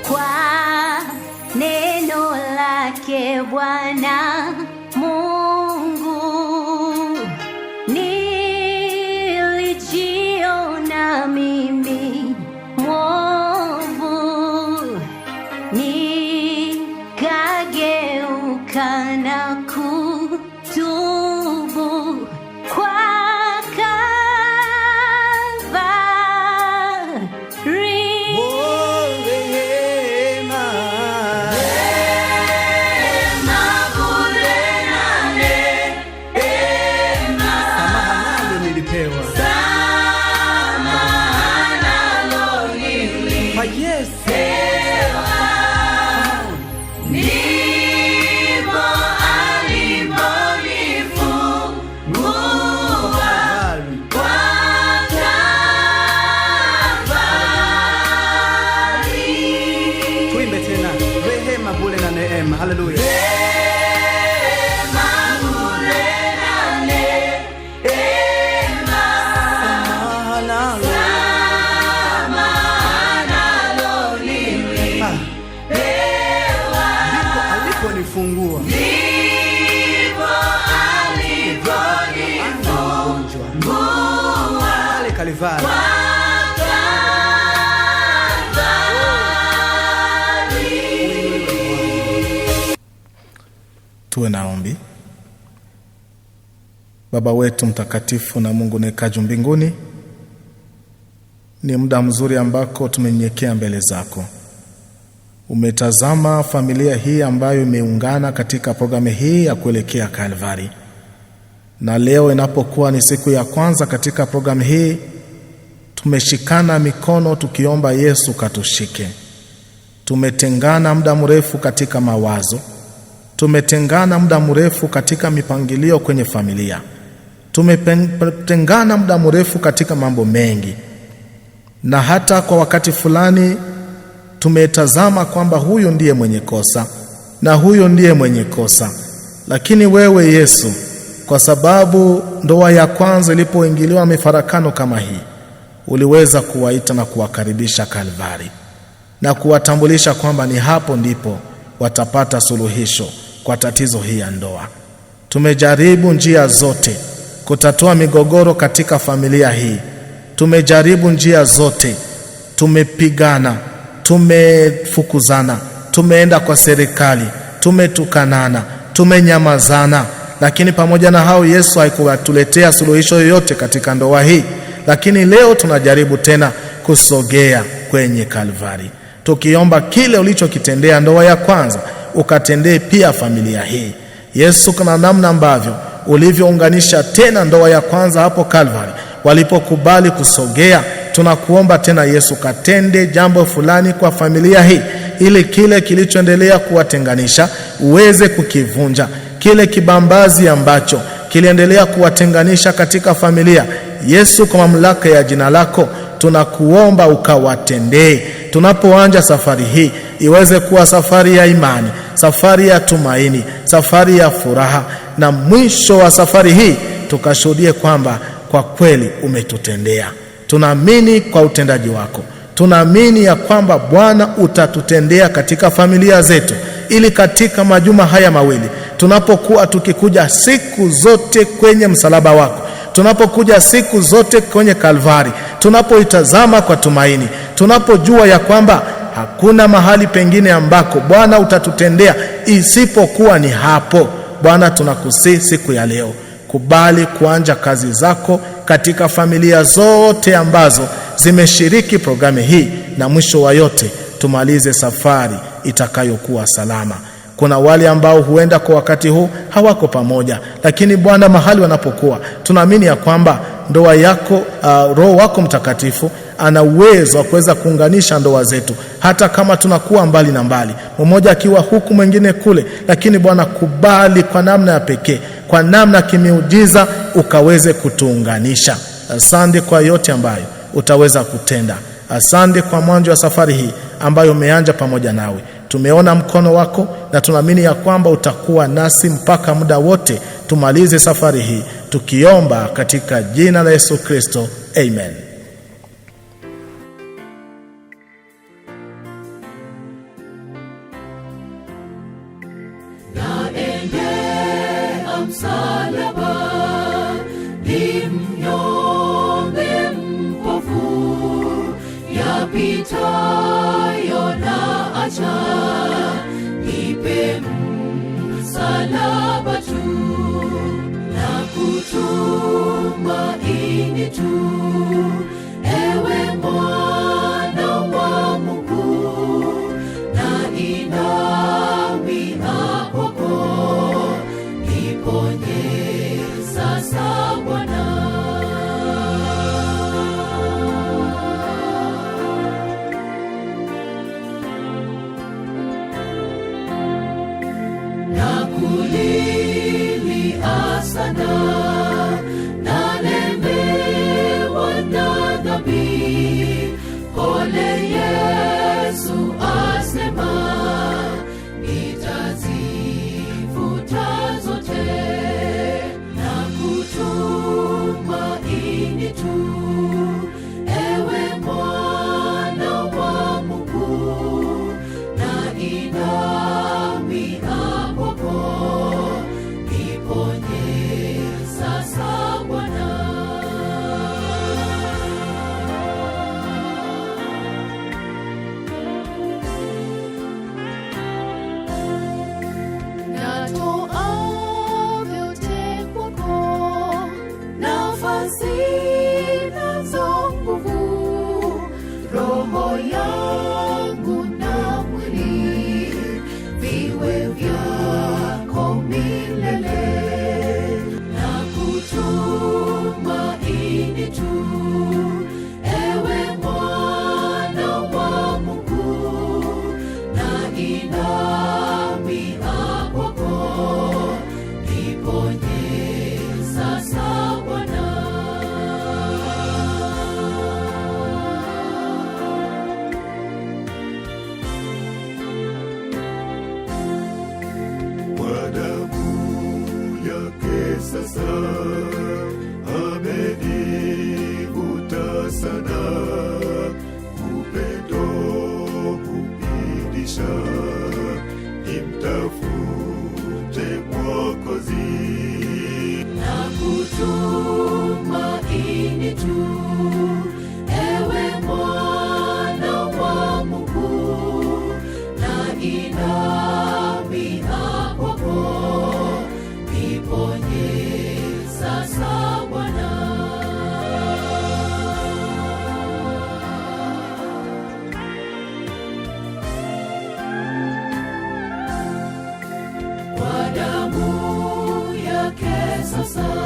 Kwa neno lake Bwana Mungu nilijiona mimi mwovu, nikageuka na kutubu kwa Kalvari. Kwa Yesu ndipo aliponifungua kwa Kalvari. tuimbe tena, rehema, bure na neema, haleluya. Fungua ndipo aliponifungua pale Kalvari. Tuwe na ombi. Baba wetu mtakatifu na Mungu unayekaa juu mbinguni, ni muda mzuri ambako tumenyenyekea mbele zako. Umetazama familia hii ambayo imeungana katika programu hii ya kuelekea Kalvari. Na leo inapokuwa ni siku ya kwanza katika programu hii, tumeshikana mikono tukiomba Yesu katushike. Tumetengana muda mrefu katika mawazo. Tumetengana muda mrefu katika mipangilio kwenye familia. Tumetengana muda mrefu katika mambo mengi. Na hata kwa wakati fulani tumetazama kwamba huyu ndiye mwenye kosa na huyu ndiye mwenye kosa. Lakini wewe Yesu, kwa sababu ndoa ya kwanza ilipoingiliwa mifarakano kama hii, uliweza kuwaita na kuwakaribisha Kalvari na kuwatambulisha kwamba ni hapo ndipo watapata suluhisho kwa tatizo hii ya ndoa. Tumejaribu njia zote kutatua migogoro katika familia hii. Tumejaribu njia zote, tumepigana, tumefukuzana, tumeenda kwa serikali, tumetukanana, tumenyamazana, lakini pamoja na hao Yesu haikutuletea suluhisho yoyote katika ndoa hii. Lakini leo tunajaribu tena kusogea kwenye Kalvari, tukiomba kile ulichokitendea ndoa ya kwanza ukatendee pia familia hii. Yesu, kuna namna ambavyo ulivyounganisha tena ndoa ya kwanza hapo Kalvari walipokubali kusogea, tunakuomba tena Yesu, katende jambo fulani kwa familia hii, ili kile kilichoendelea kuwatenganisha uweze kukivunja, kile kibambazi ambacho kiliendelea kuwatenganisha katika familia. Yesu, kwa mamlaka ya jina lako tunakuomba ukawatendee. Tunapoanza safari hii iweze kuwa safari ya imani, safari ya tumaini, safari ya furaha, na mwisho wa safari hii tukashuhudie kwamba kwa kweli umetutendea. Tunaamini kwa utendaji wako. Tunaamini ya kwamba Bwana utatutendea katika familia zetu, ili katika majuma haya mawili tunapokuwa tukikuja siku zote kwenye msalaba wako, tunapokuja siku zote kwenye Kalvari, tunapoitazama kwa tumaini, tunapojua ya kwamba hakuna mahali pengine ambako Bwana utatutendea isipokuwa ni hapo. Bwana, tunakusihi siku ya leo, kubali kuanja kazi zako katika familia zote ambazo zimeshiriki programu hii, na mwisho wa yote tumalize safari itakayokuwa salama. Kuna wale ambao huenda kwa wakati huu hawako pamoja, lakini Bwana, mahali wanapokuwa tunaamini ya kwamba ndoa yako, Roho wako Mtakatifu ana uwezo wa kuweza kuunganisha ndoa zetu, hata kama tunakuwa mbali na mbali, mmoja akiwa huku mwingine kule. Lakini Bwana, kubali kwa namna ya pekee, kwa namna kimiujiza ukaweze kutuunganisha. Asante kwa yote ambayo utaweza kutenda. Asante kwa mwanzo wa safari hii ambayo umeanja pamoja nawe. Tumeona mkono wako na tunaamini ya kwamba utakuwa nasi mpaka muda wote. Tumalize safari hii tukiomba katika jina la Yesu Kristo. Amen. Naendea msalaba, ni mnyonge mpofu, yapitayo na acha, nipe msalaba tu, na kutumaini tu, ewe mwana wa Mungu, na inawia kwako, niponye sasa Bwana. Nakulilia sana, nalemewa na dhambi, pole Yesu asema, nitazifuta zote, na kutumaini tu, ewe mwana wa Mungu, na inawia kwako, niponye sasa Bwana. Natoa vyote kwako, nafasi nazo nguvu, roho yangu na mwili viwe vyako milele, na kutumaini tu, ewe mwana wa Mungu, na inawia kwako, niponye sasa Bwana. Kwa damu yake sasa amenivuta sana, upendo kupindisha, nimtafute Mwokozi. Na kutumaini tu, ewe mwana wa Mungu, na inawia kwako, niponye sasa Bwana. sasa